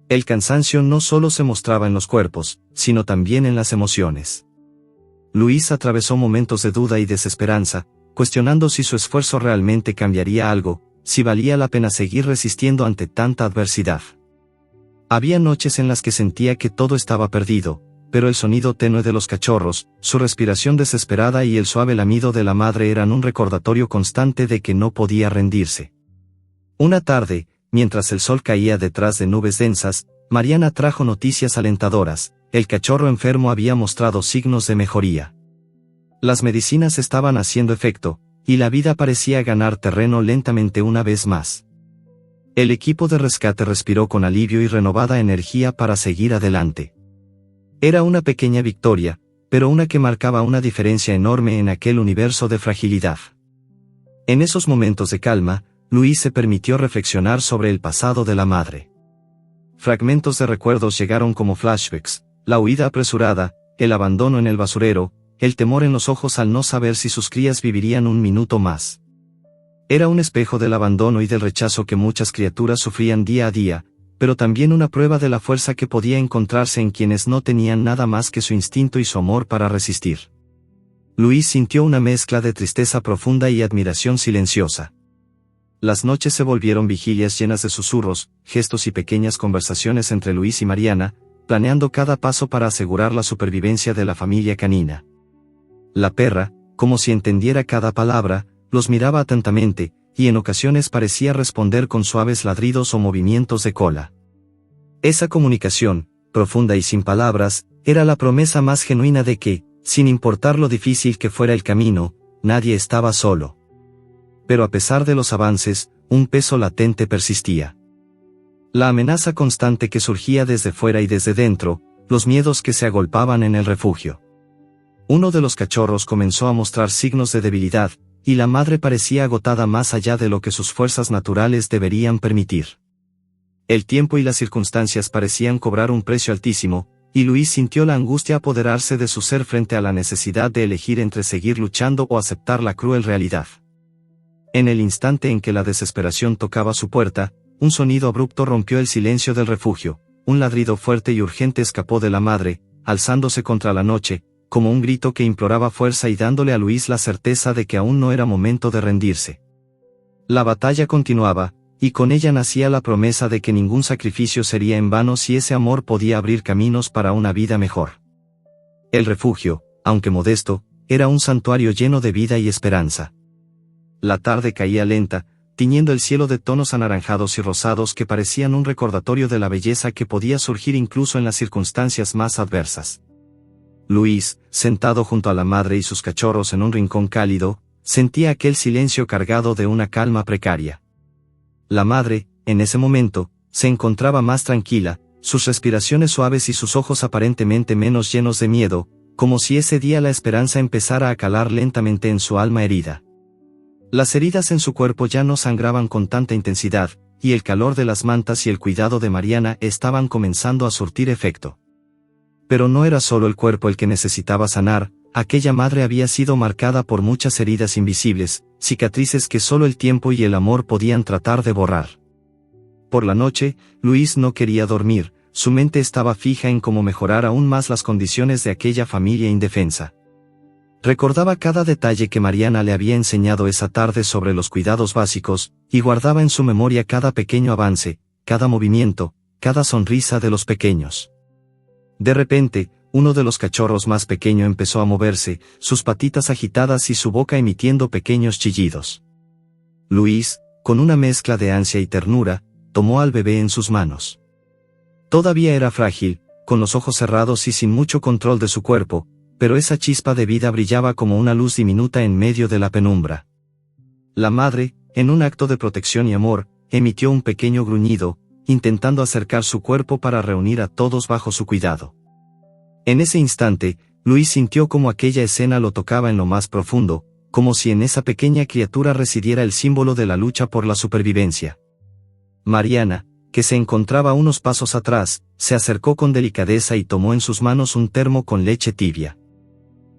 El cansancio no solo se mostraba en los cuerpos, sino también en las emociones. Luis atravesó momentos de duda y desesperanza, cuestionando si su esfuerzo realmente cambiaría algo, si valía la pena seguir resistiendo ante tanta adversidad. Había noches en las que sentía que todo estaba perdido, pero el sonido tenue de los cachorros, su respiración desesperada y el suave lamido de la madre eran un recordatorio constante de que no podía rendirse. Una tarde, mientras el sol caía detrás de nubes densas, Mariana trajo noticias alentadoras. El cachorro enfermo había mostrado signos de mejoría. Las medicinas estaban haciendo efecto, y la vida parecía ganar terreno lentamente una vez más. El equipo de rescate respiró con alivio y renovada energía para seguir adelante. Era una pequeña victoria, pero una que marcaba una diferencia enorme en aquel universo de fragilidad. En esos momentos de calma, Luis se permitió reflexionar sobre el pasado de la madre. Fragmentos de recuerdos llegaron como flashbacks, la huida apresurada, el abandono en el basurero, el temor en los ojos al no saber si sus crías vivirían un minuto más. Era un espejo del abandono y del rechazo que muchas criaturas sufrían día a día, pero también una prueba de la fuerza que podía encontrarse en quienes no tenían nada más que su instinto y su amor para resistir. Luis sintió una mezcla de tristeza profunda y admiración silenciosa. Las noches se volvieron vigilias llenas de susurros, gestos y pequeñas conversaciones entre Luis y Mariana, planeando cada paso para asegurar la supervivencia de la familia canina. La perra, como si entendiera cada palabra, los miraba atentamente, y en ocasiones parecía responder con suaves ladridos o movimientos de cola. Esa comunicación, profunda y sin palabras, era la promesa más genuina de que, sin importar lo difícil que fuera el camino, nadie estaba solo. Pero a pesar de los avances, un peso latente persistía. La amenaza constante que surgía desde fuera y desde dentro, los miedos que se agolpaban en el refugio. Uno de los cachorros comenzó a mostrar signos de debilidad, y la madre parecía agotada más allá de lo que sus fuerzas naturales deberían permitir. El tiempo y las circunstancias parecían cobrar un precio altísimo, y Luis sintió la angustia apoderarse de su ser frente a la necesidad de elegir entre seguir luchando o aceptar la cruel realidad. En el instante en que la desesperación tocaba su puerta, un sonido abrupto rompió el silencio del refugio, un ladrido fuerte y urgente escapó de la madre, alzándose contra la noche, como un grito que imploraba fuerza y dándole a Luis la certeza de que aún no era momento de rendirse. La batalla continuaba, y con ella nacía la promesa de que ningún sacrificio sería en vano si ese amor podía abrir caminos para una vida mejor. El refugio, aunque modesto, era un santuario lleno de vida y esperanza. La tarde caía lenta, tiñendo el cielo de tonos anaranjados y rosados que parecían un recordatorio de la belleza que podía surgir incluso en las circunstancias más adversas. Luis, sentado junto a la madre y sus cachorros en un rincón cálido, sentía aquel silencio cargado de una calma precaria. La madre, en ese momento, se encontraba más tranquila, sus respiraciones suaves y sus ojos aparentemente menos llenos de miedo, como si ese día la esperanza empezara a calar lentamente en su alma herida. Las heridas en su cuerpo ya no sangraban con tanta intensidad, y el calor de las mantas y el cuidado de Mariana estaban comenzando a surtir efecto. Pero no era solo el cuerpo el que necesitaba sanar, aquella madre había sido marcada por muchas heridas invisibles, cicatrices que solo el tiempo y el amor podían tratar de borrar. Por la noche, Luis no quería dormir, su mente estaba fija en cómo mejorar aún más las condiciones de aquella familia indefensa. Recordaba cada detalle que Mariana le había enseñado esa tarde sobre los cuidados básicos, y guardaba en su memoria cada pequeño avance, cada movimiento, cada sonrisa de los pequeños. De repente, uno de los cachorros más pequeño empezó a moverse, sus patitas agitadas y su boca emitiendo pequeños chillidos. Luis, con una mezcla de ansia y ternura, tomó al bebé en sus manos. Todavía era frágil, con los ojos cerrados y sin mucho control de su cuerpo, pero esa chispa de vida brillaba como una luz diminuta en medio de la penumbra. La madre, en un acto de protección y amor, emitió un pequeño gruñido, intentando acercar su cuerpo para reunir a todos bajo su cuidado. En ese instante, Luis sintió como aquella escena lo tocaba en lo más profundo, como si en esa pequeña criatura residiera el símbolo de la lucha por la supervivencia. Mariana, que se encontraba unos pasos atrás, se acercó con delicadeza y tomó en sus manos un termo con leche tibia.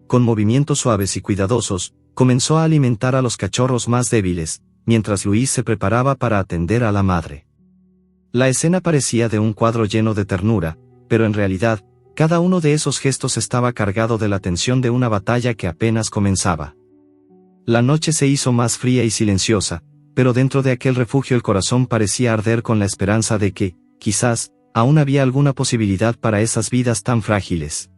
Con movimientos suaves y cuidadosos, comenzó a alimentar a los cachorros más débiles, mientras Luis se preparaba para atender a la madre. La escena parecía de un cuadro lleno de ternura, pero en realidad, cada uno de esos gestos estaba cargado de la tensión de una batalla que apenas comenzaba. La noche se hizo más fría y silenciosa, pero dentro de aquel refugio el corazón parecía arder con la esperanza de que, quizás, aún había alguna posibilidad para esas vidas tan frágiles.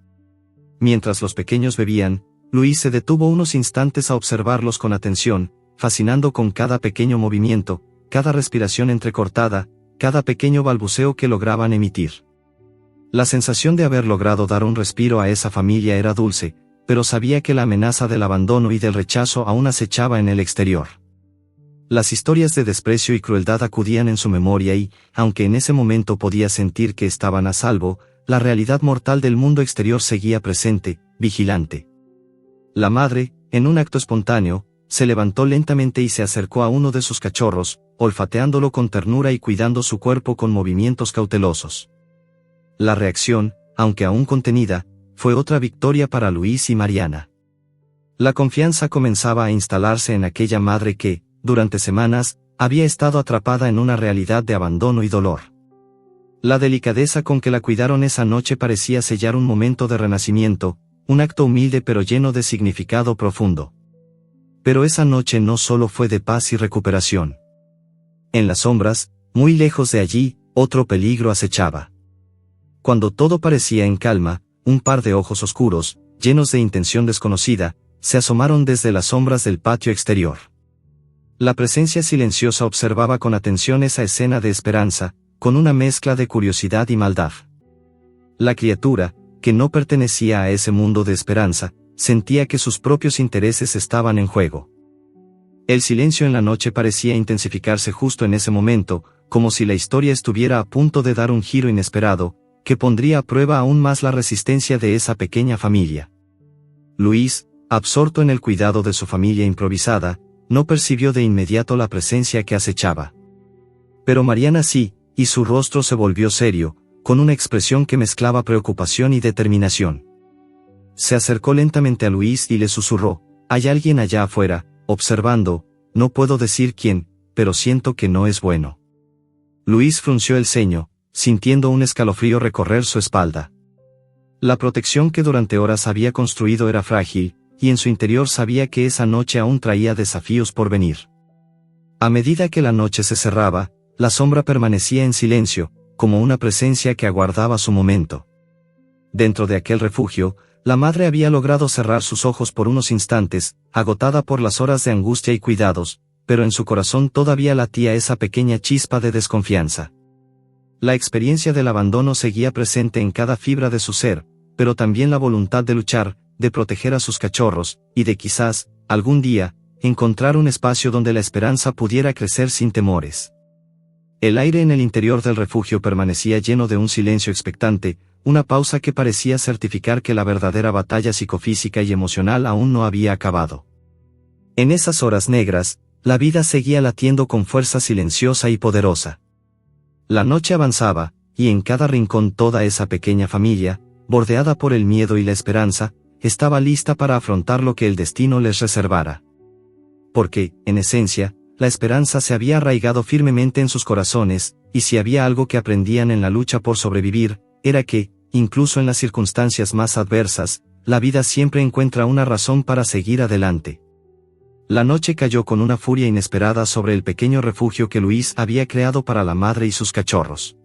Mientras los pequeños bebían, Luis se detuvo unos instantes a observarlos con atención, fascinando con cada pequeño movimiento, cada respiración entrecortada, cada pequeño balbuceo que lograban emitir. La sensación de haber logrado dar un respiro a esa familia era dulce, pero sabía que la amenaza del abandono y del rechazo aún acechaba en el exterior. Las historias de desprecio y crueldad acudían en su memoria y, aunque en ese momento podía sentir que estaban a salvo, la realidad mortal del mundo exterior seguía presente, vigilante. La madre, en un acto espontáneo, se levantó lentamente y se acercó a uno de sus cachorros, olfateándolo con ternura y cuidando su cuerpo con movimientos cautelosos. La reacción, aunque aún contenida, fue otra victoria para Luis y Mariana. La confianza comenzaba a instalarse en aquella madre que, durante semanas, había estado atrapada en una realidad de abandono y dolor. La delicadeza con que la cuidaron esa noche parecía sellar un momento de renacimiento, un acto humilde pero lleno de significado profundo. Pero esa noche no solo fue de paz y recuperación. En las sombras, muy lejos de allí, otro peligro acechaba. Cuando todo parecía en calma, un par de ojos oscuros, llenos de intención desconocida, se asomaron desde las sombras del patio exterior. La presencia silenciosa observaba con atención esa escena de esperanza, con una mezcla de curiosidad y maldad. La criatura, que no pertenecía a ese mundo de esperanza, sentía que sus propios intereses estaban en juego. El silencio en la noche parecía intensificarse justo en ese momento, como si la historia estuviera a punto de dar un giro inesperado, que pondría a prueba aún más la resistencia de esa pequeña familia. Luis, absorto en el cuidado de su familia improvisada, no percibió de inmediato la presencia que acechaba. Pero Mariana sí, y su rostro se volvió serio, con una expresión que mezclaba preocupación y determinación. Se acercó lentamente a Luis y le susurró: «Hay alguien allá afuera, observando, no puedo decir quién, pero siento que no es bueno». Luis frunció el ceño, sintiendo un escalofrío recorrer su espalda. La protección que durante horas había construido era frágil, y en su interior sabía que esa noche aún traía desafíos por venir. A medida que la noche se cerraba, la sombra permanecía en silencio, como una presencia que aguardaba su momento. Dentro de aquel refugio, la madre había logrado cerrar sus ojos por unos instantes, agotada por las horas de angustia y cuidados, pero en su corazón todavía latía esa pequeña chispa de desconfianza. La experiencia del abandono seguía presente en cada fibra de su ser, pero también la voluntad de luchar, de proteger a sus cachorros, y de quizás, algún día, encontrar un espacio donde la esperanza pudiera crecer sin temores. El aire en el interior del refugio permanecía lleno de un silencio expectante, una pausa que parecía certificar que la verdadera batalla psicofísica y emocional aún no había acabado. En esas horas negras, la vida seguía latiendo con fuerza silenciosa y poderosa. La noche avanzaba, y en cada rincón toda esa pequeña familia, bordeada por el miedo y la esperanza, estaba lista para afrontar lo que el destino les reservara. Porque, en esencia, la esperanza se había arraigado firmemente en sus corazones, y si había algo que aprendían en la lucha por sobrevivir, era que, incluso en las circunstancias más adversas, la vida siempre encuentra una razón para seguir adelante. La noche cayó con una furia inesperada sobre el pequeño refugio que Luis había creado para la madre y sus cachorros.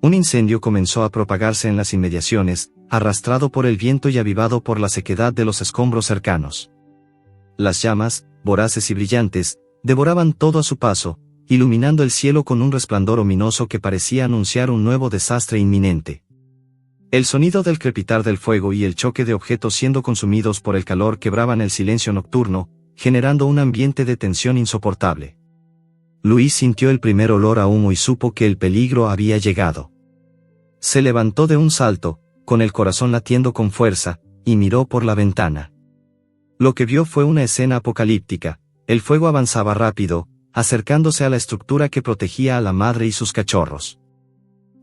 Un incendio comenzó a propagarse en las inmediaciones, arrastrado por el viento y avivado por la sequedad de los escombros cercanos. Las llamas, voraces y brillantes, devoraban todo a su paso, iluminando el cielo con un resplandor ominoso que parecía anunciar un nuevo desastre inminente. El sonido del crepitar del fuego y el choque de objetos siendo consumidos por el calor quebraban el silencio nocturno, generando un ambiente de tensión insoportable. Luis sintió el primer olor a humo y supo que el peligro había llegado. Se levantó de un salto, con el corazón latiendo con fuerza, y miró por la ventana. Lo que vio fue una escena apocalíptica. El fuego avanzaba rápido, acercándose a la estructura que protegía a la madre y sus cachorros.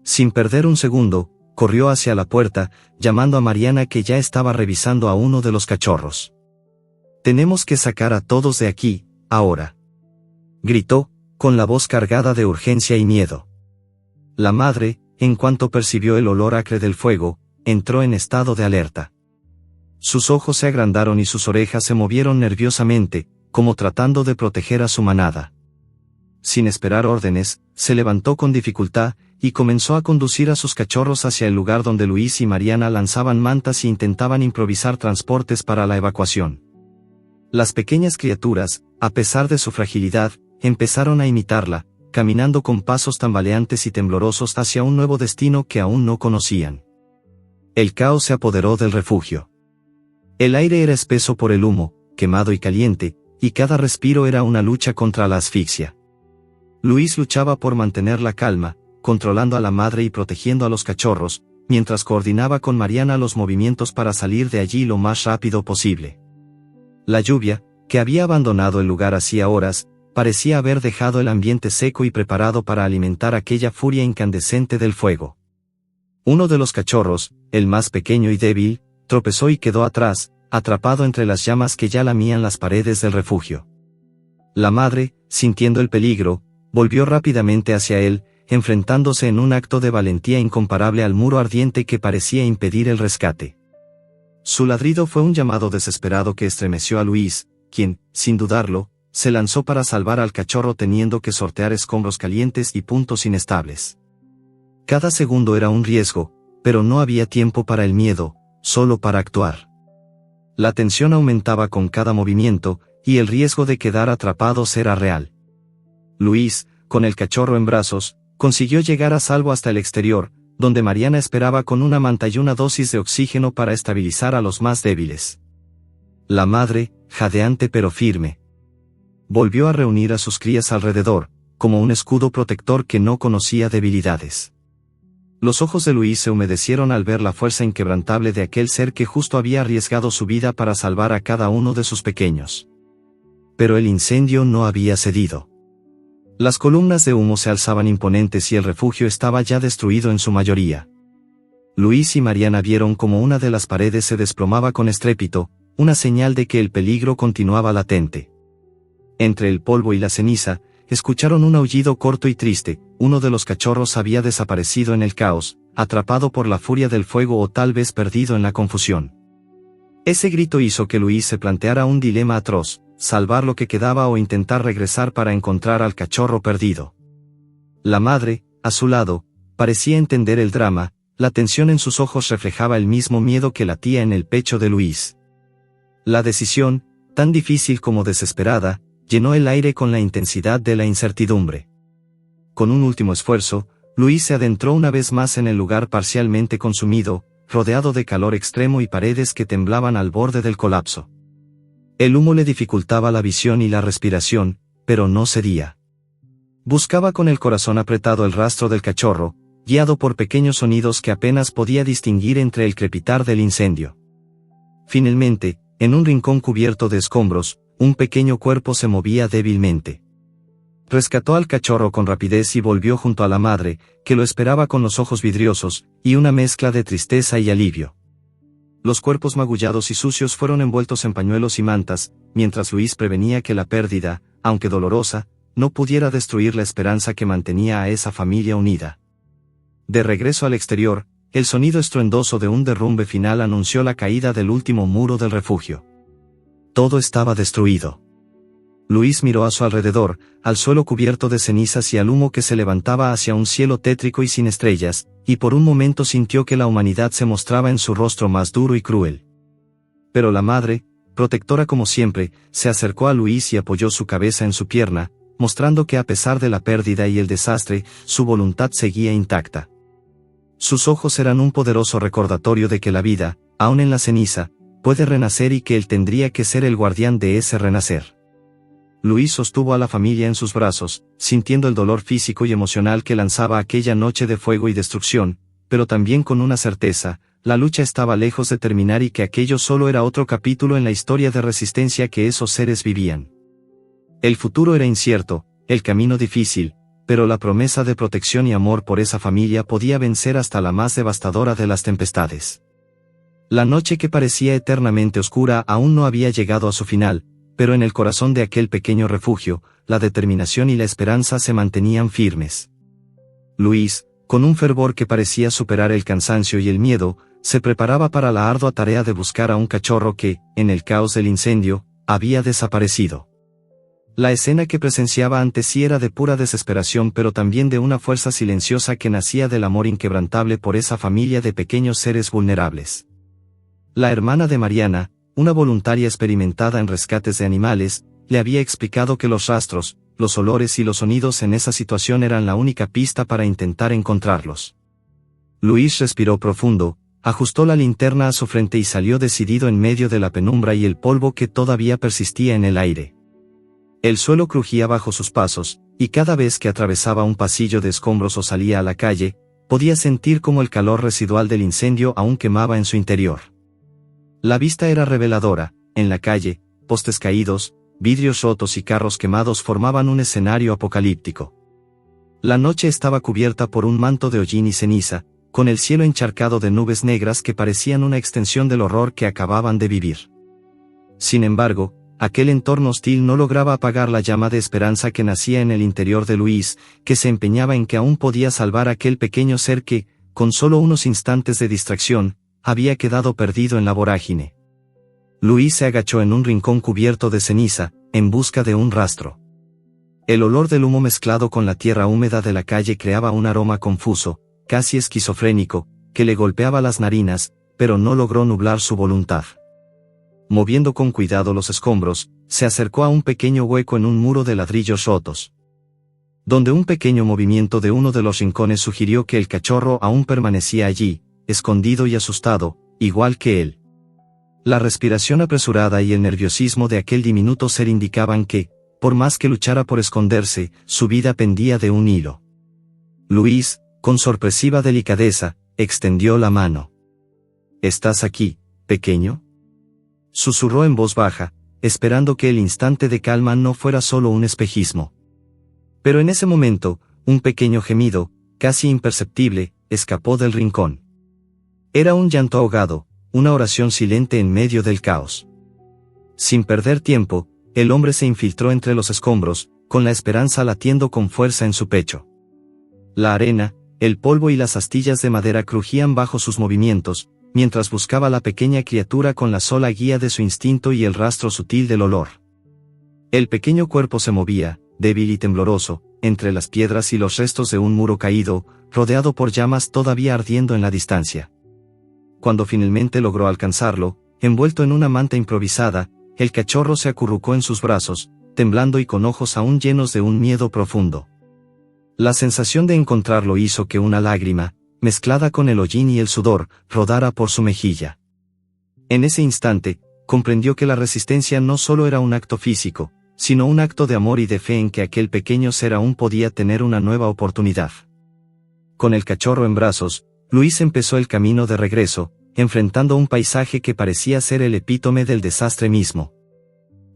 Sin perder un segundo, corrió hacia la puerta, llamando a Mariana que ya estaba revisando a uno de los cachorros. «Tenemos que sacar a todos de aquí, ahora», gritó, con la voz cargada de urgencia y miedo. La madre, en cuanto percibió el olor acre del fuego, entró en estado de alerta. Sus ojos se agrandaron y sus orejas se movieron nerviosamente, como tratando de proteger a su manada. Sin esperar órdenes, se levantó con dificultad, y comenzó a conducir a sus cachorros hacia el lugar donde Luis y Mariana lanzaban mantas y intentaban improvisar transportes para la evacuación. Las pequeñas criaturas, a pesar de su fragilidad, empezaron a imitarla, caminando con pasos tambaleantes y temblorosos hacia un nuevo destino que aún no conocían. El caos se apoderó del refugio. El aire era espeso por el humo, quemado y caliente, y cada respiro era una lucha contra la asfixia. Luis luchaba por mantener la calma, controlando a la madre y protegiendo a los cachorros, mientras coordinaba con Mariana los movimientos para salir de allí lo más rápido posible. La lluvia, que había abandonado el lugar hacía horas, parecía haber dejado el ambiente seco y preparado para alimentar aquella furia incandescente del fuego. Uno de los cachorros, el más pequeño y débil, tropezó y quedó atrás, atrapado entre las llamas que ya lamían las paredes del refugio. La madre, sintiendo el peligro, volvió rápidamente hacia él, enfrentándose en un acto de valentía incomparable al muro ardiente que parecía impedir el rescate. Su ladrido fue un llamado desesperado que estremeció a Luis, quien, sin dudarlo, se lanzó para salvar al cachorro teniendo que sortear escombros calientes y puntos inestables. Cada segundo era un riesgo, pero no había tiempo para el miedo, solo para actuar. La tensión aumentaba con cada movimiento, y el riesgo de quedar atrapados era real. Luis, con el cachorro en brazos, consiguió llegar a salvo hasta el exterior, donde Mariana esperaba con una manta y una dosis de oxígeno para estabilizar a los más débiles. La madre, jadeante pero firme, volvió a reunir a sus crías alrededor, como un escudo protector que no conocía debilidades. Los ojos de Luis se humedecieron al ver la fuerza inquebrantable de aquel ser que justo había arriesgado su vida para salvar a cada uno de sus pequeños. Pero el incendio no había cedido. Las columnas de humo se alzaban imponentes y el refugio estaba ya destruido en su mayoría. Luis y Mariana vieron como una de las paredes se desplomaba con estrépito, una señal de que el peligro continuaba latente. Entre el polvo y la ceniza, escucharon un aullido corto y triste. Uno de los cachorros había desaparecido en el caos, atrapado por la furia del fuego o tal vez perdido en la confusión. Ese grito hizo que Luis se planteara un dilema atroz: salvar lo que quedaba o intentar regresar para encontrar al cachorro perdido. La madre, a su lado, parecía entender el drama. La tensión en sus ojos reflejaba el mismo miedo que latía en el pecho de Luis. La decisión, tan difícil como desesperada, llenó el aire con la intensidad de la incertidumbre. Con un último esfuerzo, Luis se adentró una vez más en el lugar parcialmente consumido, rodeado de calor extremo y paredes que temblaban al borde del colapso. El humo le dificultaba la visión y la respiración, pero no cedía. Buscaba con el corazón apretado el rastro del cachorro, guiado por pequeños sonidos que apenas podía distinguir entre el crepitar del incendio. Finalmente, en un rincón cubierto de escombros, un pequeño cuerpo se movía débilmente. Rescató al cachorro con rapidez y volvió junto a la madre, que lo esperaba con los ojos vidriosos, y una mezcla de tristeza y alivio. Los cuerpos magullados y sucios fueron envueltos en pañuelos y mantas, mientras Luis prevenía que la pérdida, aunque dolorosa, no pudiera destruir la esperanza que mantenía a esa familia unida. De regreso al exterior, el sonido estruendoso de un derrumbe final anunció la caída del último muro del refugio. Todo estaba destruido. Luis miró a su alrededor, al suelo cubierto de cenizas y al humo que se levantaba hacia un cielo tétrico y sin estrellas, y por un momento sintió que la humanidad se mostraba en su rostro más duro y cruel. Pero la madre, protectora como siempre, se acercó a Luis y apoyó su cabeza en su pierna, mostrando que a pesar de la pérdida y el desastre, su voluntad seguía intacta. Sus ojos eran un poderoso recordatorio de que la vida, aun en la ceniza, puede renacer y que él tendría que ser el guardián de ese renacer. Luis sostuvo a la familia en sus brazos, sintiendo el dolor físico y emocional que lanzaba aquella noche de fuego y destrucción, pero también con una certeza: la lucha estaba lejos de terminar y que aquello solo era otro capítulo en la historia de resistencia que esos seres vivían. El futuro era incierto, el camino difícil, pero la promesa de protección y amor por esa familia podía vencer hasta la más devastadora de las tempestades. La noche que parecía eternamente oscura aún no había llegado a su final, pero en el corazón de aquel pequeño refugio, la determinación y la esperanza se mantenían firmes. Luis, con un fervor que parecía superar el cansancio y el miedo, se preparaba para la ardua tarea de buscar a un cachorro que, en el caos del incendio, había desaparecido. La escena que presenciaba ante sí era de pura desesperación, pero también de una fuerza silenciosa que nacía del amor inquebrantable por esa familia de pequeños seres vulnerables. La hermana de Mariana, una voluntaria experimentada en rescates de animales, le había explicado que los rastros, los olores y los sonidos en esa situación eran la única pista para intentar encontrarlos. Luis respiró profundo, ajustó la linterna a su frente y salió decidido en medio de la penumbra y el polvo que todavía persistía en el aire. El suelo crujía bajo sus pasos, y cada vez que atravesaba un pasillo de escombros o salía a la calle, podía sentir como el calor residual del incendio aún quemaba en su interior. La vista era reveladora: en la calle, postes caídos, vidrios rotos y carros quemados formaban un escenario apocalíptico. La noche estaba cubierta por un manto de hollín y ceniza, con el cielo encharcado de nubes negras que parecían una extensión del horror que acababan de vivir. Sin embargo, aquel entorno hostil no lograba apagar la llama de esperanza que nacía en el interior de Luis, que se empeñaba en que aún podía salvar a aquel pequeño ser que, con solo unos instantes de distracción, había quedado perdido en la vorágine. Luis se agachó en un rincón cubierto de ceniza, en busca de un rastro. El olor del humo mezclado con la tierra húmeda de la calle creaba un aroma confuso, casi esquizofrénico, que le golpeaba las narinas, pero no logró nublar su voluntad. Moviendo con cuidado los escombros, se acercó a un pequeño hueco en un muro de ladrillos rotos, donde un pequeño movimiento de uno de los rincones sugirió que el cachorro aún permanecía allí, escondido y asustado, igual que él. La respiración apresurada y el nerviosismo de aquel diminuto ser indicaban que, por más que luchara por esconderse, su vida pendía de un hilo. Luis, con sorpresiva delicadeza, extendió la mano. «¿Estás aquí, pequeño?», susurró en voz baja, esperando que el instante de calma no fuera solo un espejismo. Pero en ese momento, un pequeño gemido, casi imperceptible, escapó del rincón. Era un llanto ahogado, una oración silente en medio del caos. Sin perder tiempo, el hombre se infiltró entre los escombros, con la esperanza latiendo con fuerza en su pecho. La arena, el polvo y las astillas de madera crujían bajo sus movimientos, mientras buscaba la pequeña criatura con la sola guía de su instinto y el rastro sutil del olor. El pequeño cuerpo se movía, débil y tembloroso, entre las piedras y los restos de un muro caído, rodeado por llamas todavía ardiendo en la distancia. Cuando finalmente logró alcanzarlo, envuelto en una manta improvisada, el cachorro se acurrucó en sus brazos, temblando y con ojos aún llenos de un miedo profundo. La sensación de encontrarlo hizo que una lágrima, mezclada con el hollín y el sudor, rodara por su mejilla. En ese instante, comprendió que la resistencia no solo era un acto físico, sino un acto de amor y de fe en que aquel pequeño ser aún podía tener una nueva oportunidad. Con el cachorro en brazos, Luis empezó el camino de regreso, enfrentando un paisaje que parecía ser el epítome del desastre mismo.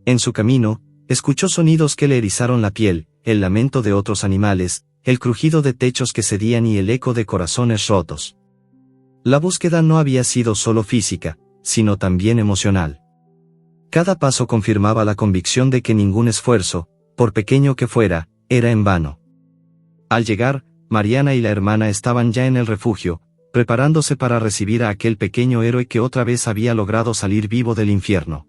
En su camino, escuchó sonidos que le erizaron la piel, el lamento de otros animales, el crujido de techos que cedían y el eco de corazones rotos. La búsqueda no había sido solo física, sino también emocional. Cada paso confirmaba la convicción de que ningún esfuerzo, por pequeño que fuera, era en vano. Al llegar, Mariana y la hermana estaban ya en el refugio, preparándose para recibir a aquel pequeño héroe que otra vez había logrado salir vivo del infierno.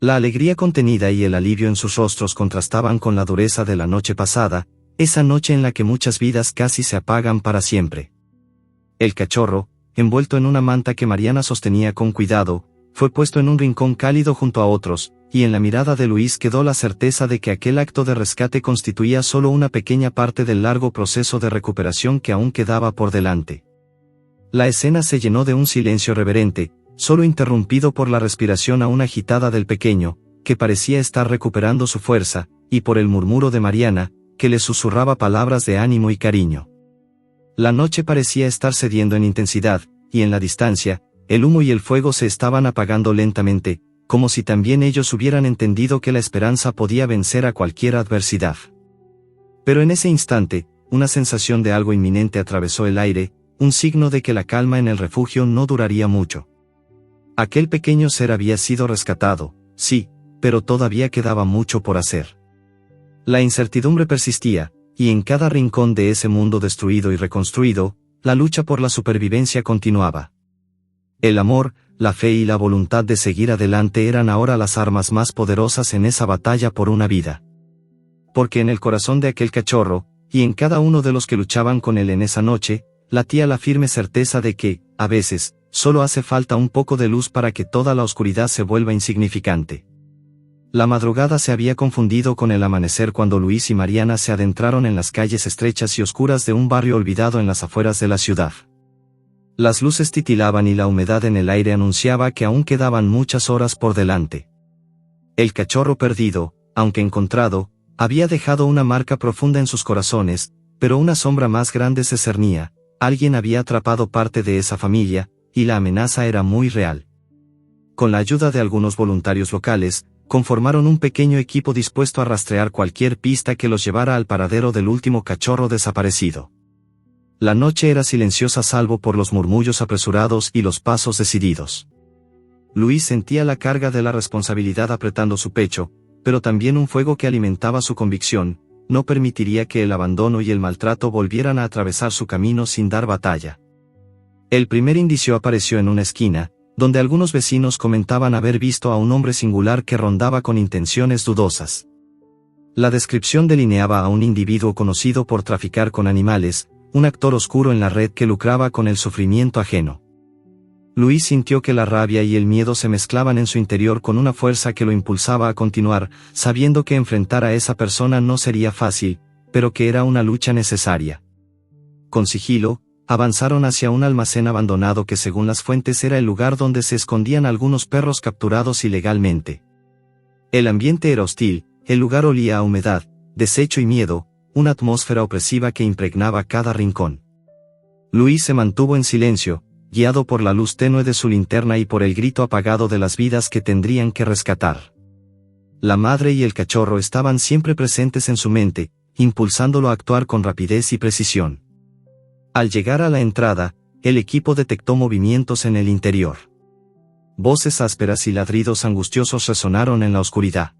La alegría contenida y el alivio en sus rostros contrastaban con la dureza de la noche pasada, esa noche en la que muchas vidas casi se apagan para siempre. El cachorro, envuelto en una manta que Mariana sostenía con cuidado, fue puesto en un rincón cálido junto a otros, y en la mirada de Luis quedó la certeza de que aquel acto de rescate constituía solo una pequeña parte del largo proceso de recuperación que aún quedaba por delante. La escena se llenó de un silencio reverente, solo interrumpido por la respiración aún agitada del pequeño, que parecía estar recuperando su fuerza, y por el murmuro de Mariana, que le susurraba palabras de ánimo y cariño. La noche parecía estar cediendo en intensidad, y en la distancia, el humo y el fuego se estaban apagando lentamente, como si también ellos hubieran entendido que la esperanza podía vencer a cualquier adversidad. Pero en ese instante, una sensación de algo inminente atravesó el aire, un signo de que la calma en el refugio no duraría mucho. Aquel pequeño ser había sido rescatado, sí, pero todavía quedaba mucho por hacer. La incertidumbre persistía, y en cada rincón de ese mundo destruido y reconstruido, la lucha por la supervivencia continuaba. El amor, la fe y la voluntad de seguir adelante eran ahora las armas más poderosas en esa batalla por una vida. Porque en el corazón de aquel cachorro, y en cada uno de los que luchaban con él en esa noche, latía la firme certeza de que, a veces, solo hace falta un poco de luz para que toda la oscuridad se vuelva insignificante. La madrugada se había confundido con el amanecer cuando Luis y Mariana se adentraron en las calles estrechas y oscuras de un barrio olvidado en las afueras de la ciudad. Las luces titilaban y la humedad en el aire anunciaba que aún quedaban muchas horas por delante. El cachorro perdido, aunque encontrado, había dejado una marca profunda en sus corazones, pero una sombra más grande se cernía. Alguien había atrapado parte de esa familia, y la amenaza era muy real. Con la ayuda de algunos voluntarios locales, conformaron un pequeño equipo dispuesto a rastrear cualquier pista que los llevara al paradero del último cachorro desaparecido. La noche era silenciosa salvo por los murmullos apresurados y los pasos decididos. Luis sentía la carga de la responsabilidad apretando su pecho, pero también un fuego que alimentaba su convicción, no permitiría que el abandono y el maltrato volvieran a atravesar su camino sin dar batalla. El primer indicio apareció en una esquina, donde algunos vecinos comentaban haber visto a un hombre singular que rondaba con intenciones dudosas. La descripción delineaba a un individuo conocido por traficar con animales, un actor oscuro en la red que lucraba con el sufrimiento ajeno. Luis sintió que la rabia y el miedo se mezclaban en su interior con una fuerza que lo impulsaba a continuar, sabiendo que enfrentar a esa persona no sería fácil, pero que era una lucha necesaria. Con sigilo, avanzaron hacia un almacén abandonado que según las fuentes era el lugar donde se escondían algunos perros capturados ilegalmente. El ambiente era hostil, el lugar olía a humedad, desecho y miedo, una atmósfera opresiva que impregnaba cada rincón. Luis se mantuvo en silencio, guiado por la luz tenue de su linterna y por el grito apagado de las vidas que tendrían que rescatar. La madre y el cachorro estaban siempre presentes en su mente, impulsándolo a actuar con rapidez y precisión. Al llegar a la entrada, el equipo detectó movimientos en el interior. Voces ásperas y ladridos angustiosos resonaron en la oscuridad.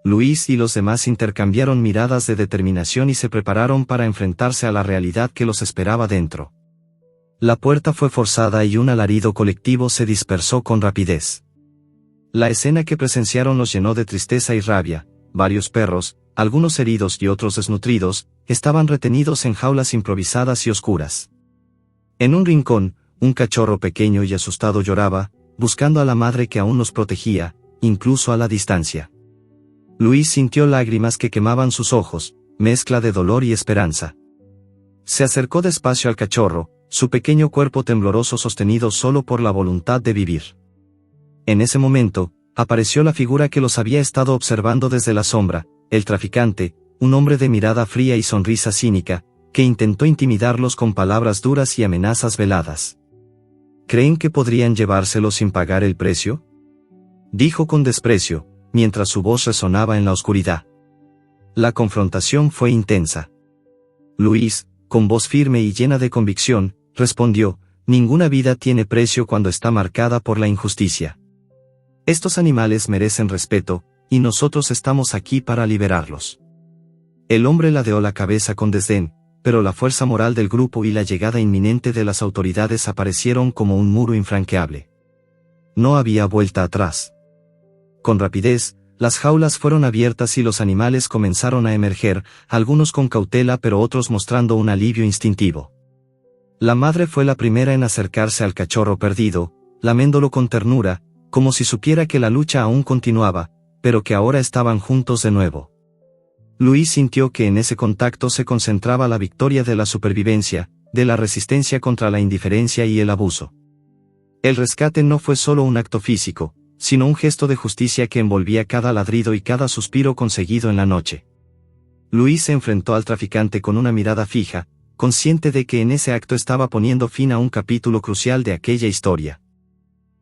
Luis y los demás intercambiaron miradas de determinación y se prepararon para enfrentarse a la realidad que los esperaba dentro. La puerta fue forzada y un alarido colectivo se dispersó con rapidez. La escena que presenciaron los llenó de tristeza y rabia. Varios perros, algunos heridos y otros desnutridos, estaban retenidos en jaulas improvisadas y oscuras. En un rincón, un cachorro pequeño y asustado lloraba, buscando a la madre que aún los protegía, incluso a la distancia. Luis sintió lágrimas que quemaban sus ojos, mezcla de dolor y esperanza. Se acercó despacio al cachorro, su pequeño cuerpo tembloroso sostenido solo por la voluntad de vivir. En ese momento, apareció la figura que los había estado observando desde la sombra, el traficante, un hombre de mirada fría y sonrisa cínica, que intentó intimidarlos con palabras duras y amenazas veladas. ¿Creen que podrían llevárselo sin pagar el precio?, dijo con desprecio, mientras su voz resonaba en la oscuridad. La confrontación fue intensa. Luis, con voz firme y llena de convicción, respondió: ninguna vida tiene precio cuando está marcada por la injusticia. Estos animales merecen respeto, y nosotros estamos aquí para liberarlos. El hombre ladeó la cabeza con desdén, pero la fuerza moral del grupo y la llegada inminente de las autoridades aparecieron como un muro infranqueable. No había vuelta atrás. Con rapidez, las jaulas fueron abiertas y los animales comenzaron a emerger, algunos con cautela pero otros mostrando un alivio instintivo. La madre fue la primera en acercarse al cachorro perdido, laméndolo con ternura, como si supiera que la lucha aún continuaba, pero que ahora estaban juntos de nuevo. Luis sintió que en ese contacto se concentraba la victoria de la supervivencia, de la resistencia contra la indiferencia y el abuso. El rescate no fue solo un acto físico, sino un gesto de justicia que envolvía cada ladrido y cada suspiro conseguido en la noche. Luis se enfrentó al traficante con una mirada fija, consciente de que en ese acto estaba poniendo fin a un capítulo crucial de aquella historia.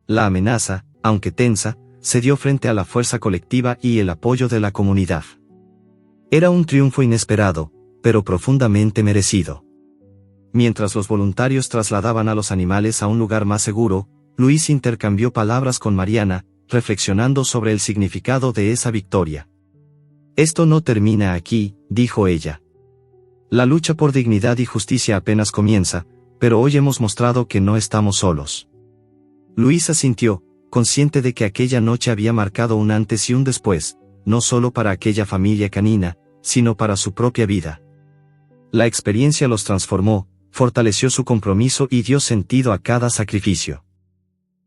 La amenaza, aunque tensa, se dio frente a la fuerza colectiva y el apoyo de la comunidad. Era un triunfo inesperado, pero profundamente merecido. Mientras los voluntarios trasladaban a los animales a un lugar más seguro, Luis intercambió palabras con Mariana, reflexionando sobre el significado de esa victoria. Esto no termina aquí, dijo ella. La lucha por dignidad y justicia apenas comienza, pero hoy hemos mostrado que no estamos solos. Luis asintió, consciente de que aquella noche había marcado un antes y un después, no solo para aquella familia canina, sino para su propia vida. La experiencia los transformó, fortaleció su compromiso y dio sentido a cada sacrificio.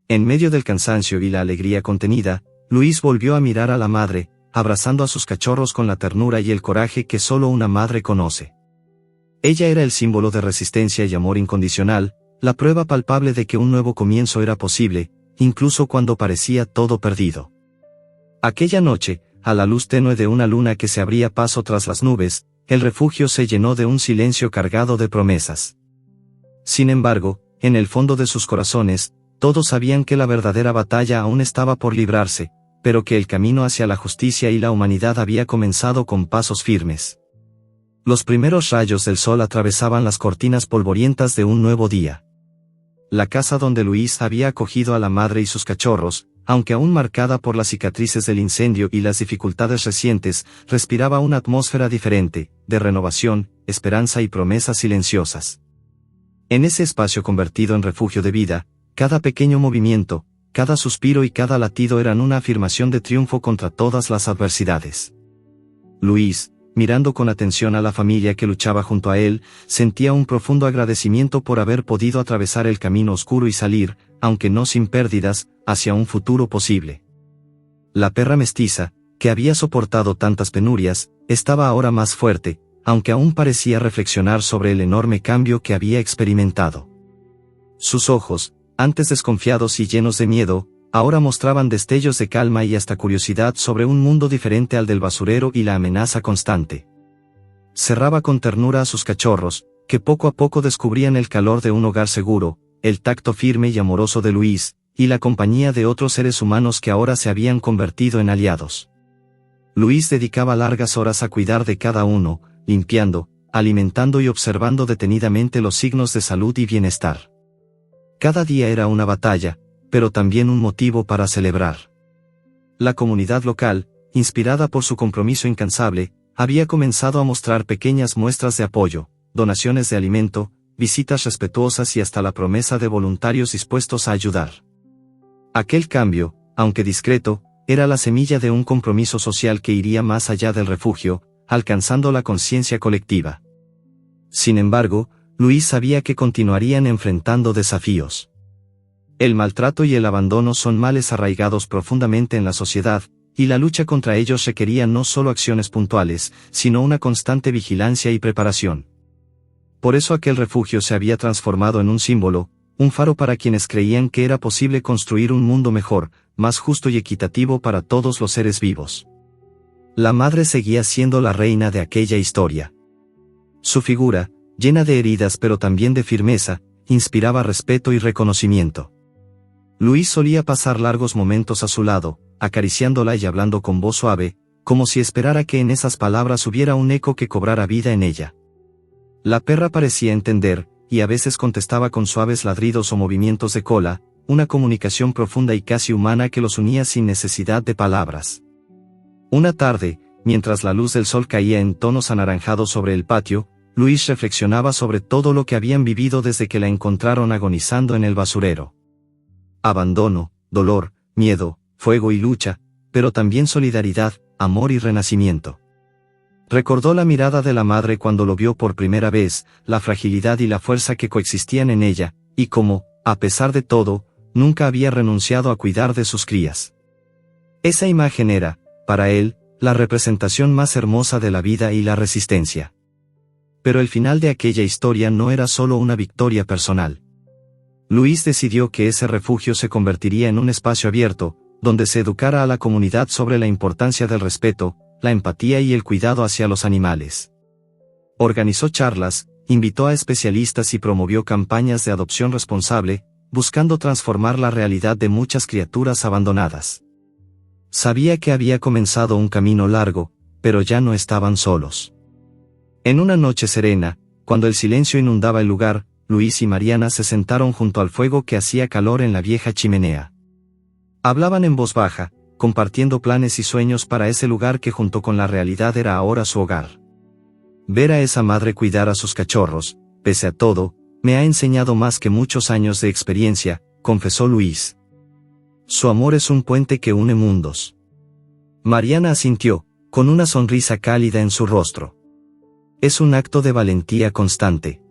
En medio del cansancio y la alegría contenida, Luis volvió a mirar a la madre, abrazando a sus cachorros con la ternura y el coraje que solo una madre conoce. Ella era el símbolo de resistencia y amor incondicional, la prueba palpable de que un nuevo comienzo era posible, incluso cuando parecía todo perdido. Aquella noche, a la luz tenue de una luna que se abría paso tras las nubes, el refugio se llenó de un silencio cargado de promesas. Sin embargo, en el fondo de sus corazones, todos sabían que la verdadera batalla aún estaba por librarse, pero que el camino hacia la justicia y la humanidad había comenzado con pasos firmes. Los primeros rayos del sol atravesaban las cortinas polvorientas de un nuevo día. La casa donde Luis había acogido a la madre y sus cachorros, aunque aún marcada por las cicatrices del incendio y las dificultades recientes, respiraba una atmósfera diferente, de renovación, esperanza y promesas silenciosas. En ese espacio convertido en refugio de vida, cada pequeño movimiento, cada suspiro y cada latido eran una afirmación de triunfo contra todas las adversidades. Luis, mirando con atención a la familia que luchaba junto a él, sentía un profundo agradecimiento por haber podido atravesar el camino oscuro y salir, aunque no sin pérdidas, hacia un futuro posible. La perra mestiza, que había soportado tantas penurias, estaba ahora más fuerte, aunque aún parecía reflexionar sobre el enorme cambio que había experimentado. Sus ojos, antes desconfiados y llenos de miedo, ahora mostraban destellos de calma y hasta curiosidad sobre un mundo diferente al del basurero y la amenaza constante. Cerraba con ternura a sus cachorros, que poco a poco descubrían el calor de un hogar seguro, el tacto firme y amoroso de Luis, y la compañía de otros seres humanos que ahora se habían convertido en aliados. Luis dedicaba largas horas a cuidar de cada uno, limpiando, alimentando y observando detenidamente los signos de salud y bienestar. Cada día era una batalla, pero también un motivo para celebrar. La comunidad local, inspirada por su compromiso incansable, había comenzado a mostrar pequeñas muestras de apoyo, donaciones de alimento, visitas respetuosas y hasta la promesa de voluntarios dispuestos a ayudar. Aquel cambio, aunque discreto, era la semilla de un compromiso social que iría más allá del refugio, alcanzando la conciencia colectiva. Sin embargo, Luis sabía que continuarían enfrentando desafíos. El maltrato y el abandono son males arraigados profundamente en la sociedad, y la lucha contra ellos requería no solo acciones puntuales, sino una constante vigilancia y preparación. Por eso aquel refugio se había transformado en un símbolo, un faro para quienes creían que era posible construir un mundo mejor, más justo y equitativo para todos los seres vivos. La madre seguía siendo la reina de aquella historia. Su figura, llena de heridas pero también de firmeza, inspiraba respeto y reconocimiento. Luis solía pasar largos momentos a su lado, acariciándola y hablando con voz suave, como si esperara que en esas palabras hubiera un eco que cobrara vida en ella. La perra parecía entender, y a veces contestaba con suaves ladridos o movimientos de cola, una comunicación profunda y casi humana que los unía sin necesidad de palabras. Una tarde, mientras la luz del sol caía en tonos anaranjados sobre el patio, Luis reflexionaba sobre todo lo que habían vivido desde que la encontraron agonizando en el basurero. Abandono, dolor, miedo, fuego y lucha, pero también solidaridad, amor y renacimiento. Recordó la mirada de la madre cuando lo vio por primera vez, la fragilidad y la fuerza que coexistían en ella, y cómo, a pesar de todo, nunca había renunciado a cuidar de sus crías. Esa imagen era, para él, la representación más hermosa de la vida y la resistencia. Pero el final de aquella historia no era solo una victoria personal. Luis decidió que ese refugio se convertiría en un espacio abierto, donde se educara a la comunidad sobre la importancia del respeto, la empatía y el cuidado hacia los animales. Organizó charlas, invitó a especialistas y promovió campañas de adopción responsable, buscando transformar la realidad de muchas criaturas abandonadas. Sabía que había comenzado un camino largo, pero ya no estaban solos. En una noche serena, cuando el silencio inundaba el lugar, Luis y Mariana se sentaron junto al fuego que hacía calor en la vieja chimenea. Hablaban en voz baja, compartiendo planes y sueños para ese lugar que junto con la realidad era ahora su hogar. Ver a esa madre cuidar a sus cachorros, pese a todo, me ha enseñado más que muchos años de experiencia, confesó Luis. Su amor es un puente que une mundos. Mariana asintió, con una sonrisa cálida en su rostro. Es un acto de valentía constante.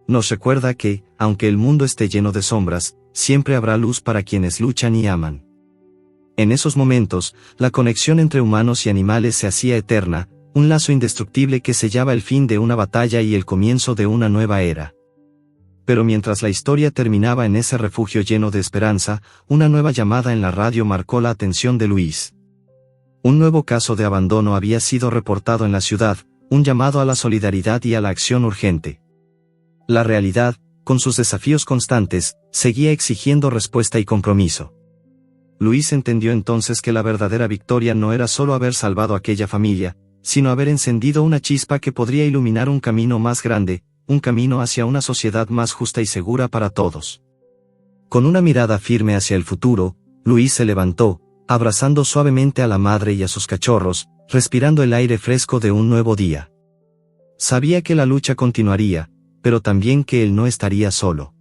Nos recuerda que, aunque el mundo esté lleno de sombras, siempre habrá luz para quienes luchan y aman. En esos momentos, la conexión entre humanos y animales se hacía eterna, un lazo indestructible que sellaba el fin de una batalla y el comienzo de una nueva era. Pero mientras la historia terminaba en ese refugio lleno de esperanza, una nueva llamada en la radio marcó la atención de Luis. Un nuevo caso de abandono había sido reportado en la ciudad, un llamado a la solidaridad y a la acción urgente. La realidad, con sus desafíos constantes, seguía exigiendo respuesta y compromiso. Luis entendió entonces que la verdadera victoria no era solo haber salvado a aquella familia, sino haber encendido una chispa que podría iluminar un camino más grande, un camino hacia una sociedad más justa y segura para todos. Con una mirada firme hacia el futuro, Luis se levantó, abrazando suavemente a la madre y a sus cachorros, respirando el aire fresco de un nuevo día. Sabía que la lucha continuaría, pero también que él no estaría solo.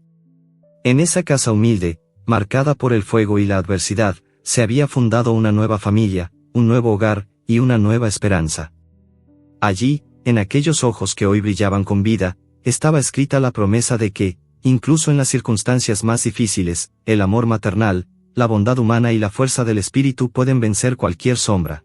En esa casa humilde, marcada por el fuego y la adversidad, se había fundado una nueva familia, un nuevo hogar, y una nueva esperanza. Allí, en aquellos ojos que hoy brillaban con vida, estaba escrita la promesa de que, incluso en las circunstancias más difíciles, el amor maternal, la bondad humana y la fuerza del espíritu pueden vencer cualquier sombra.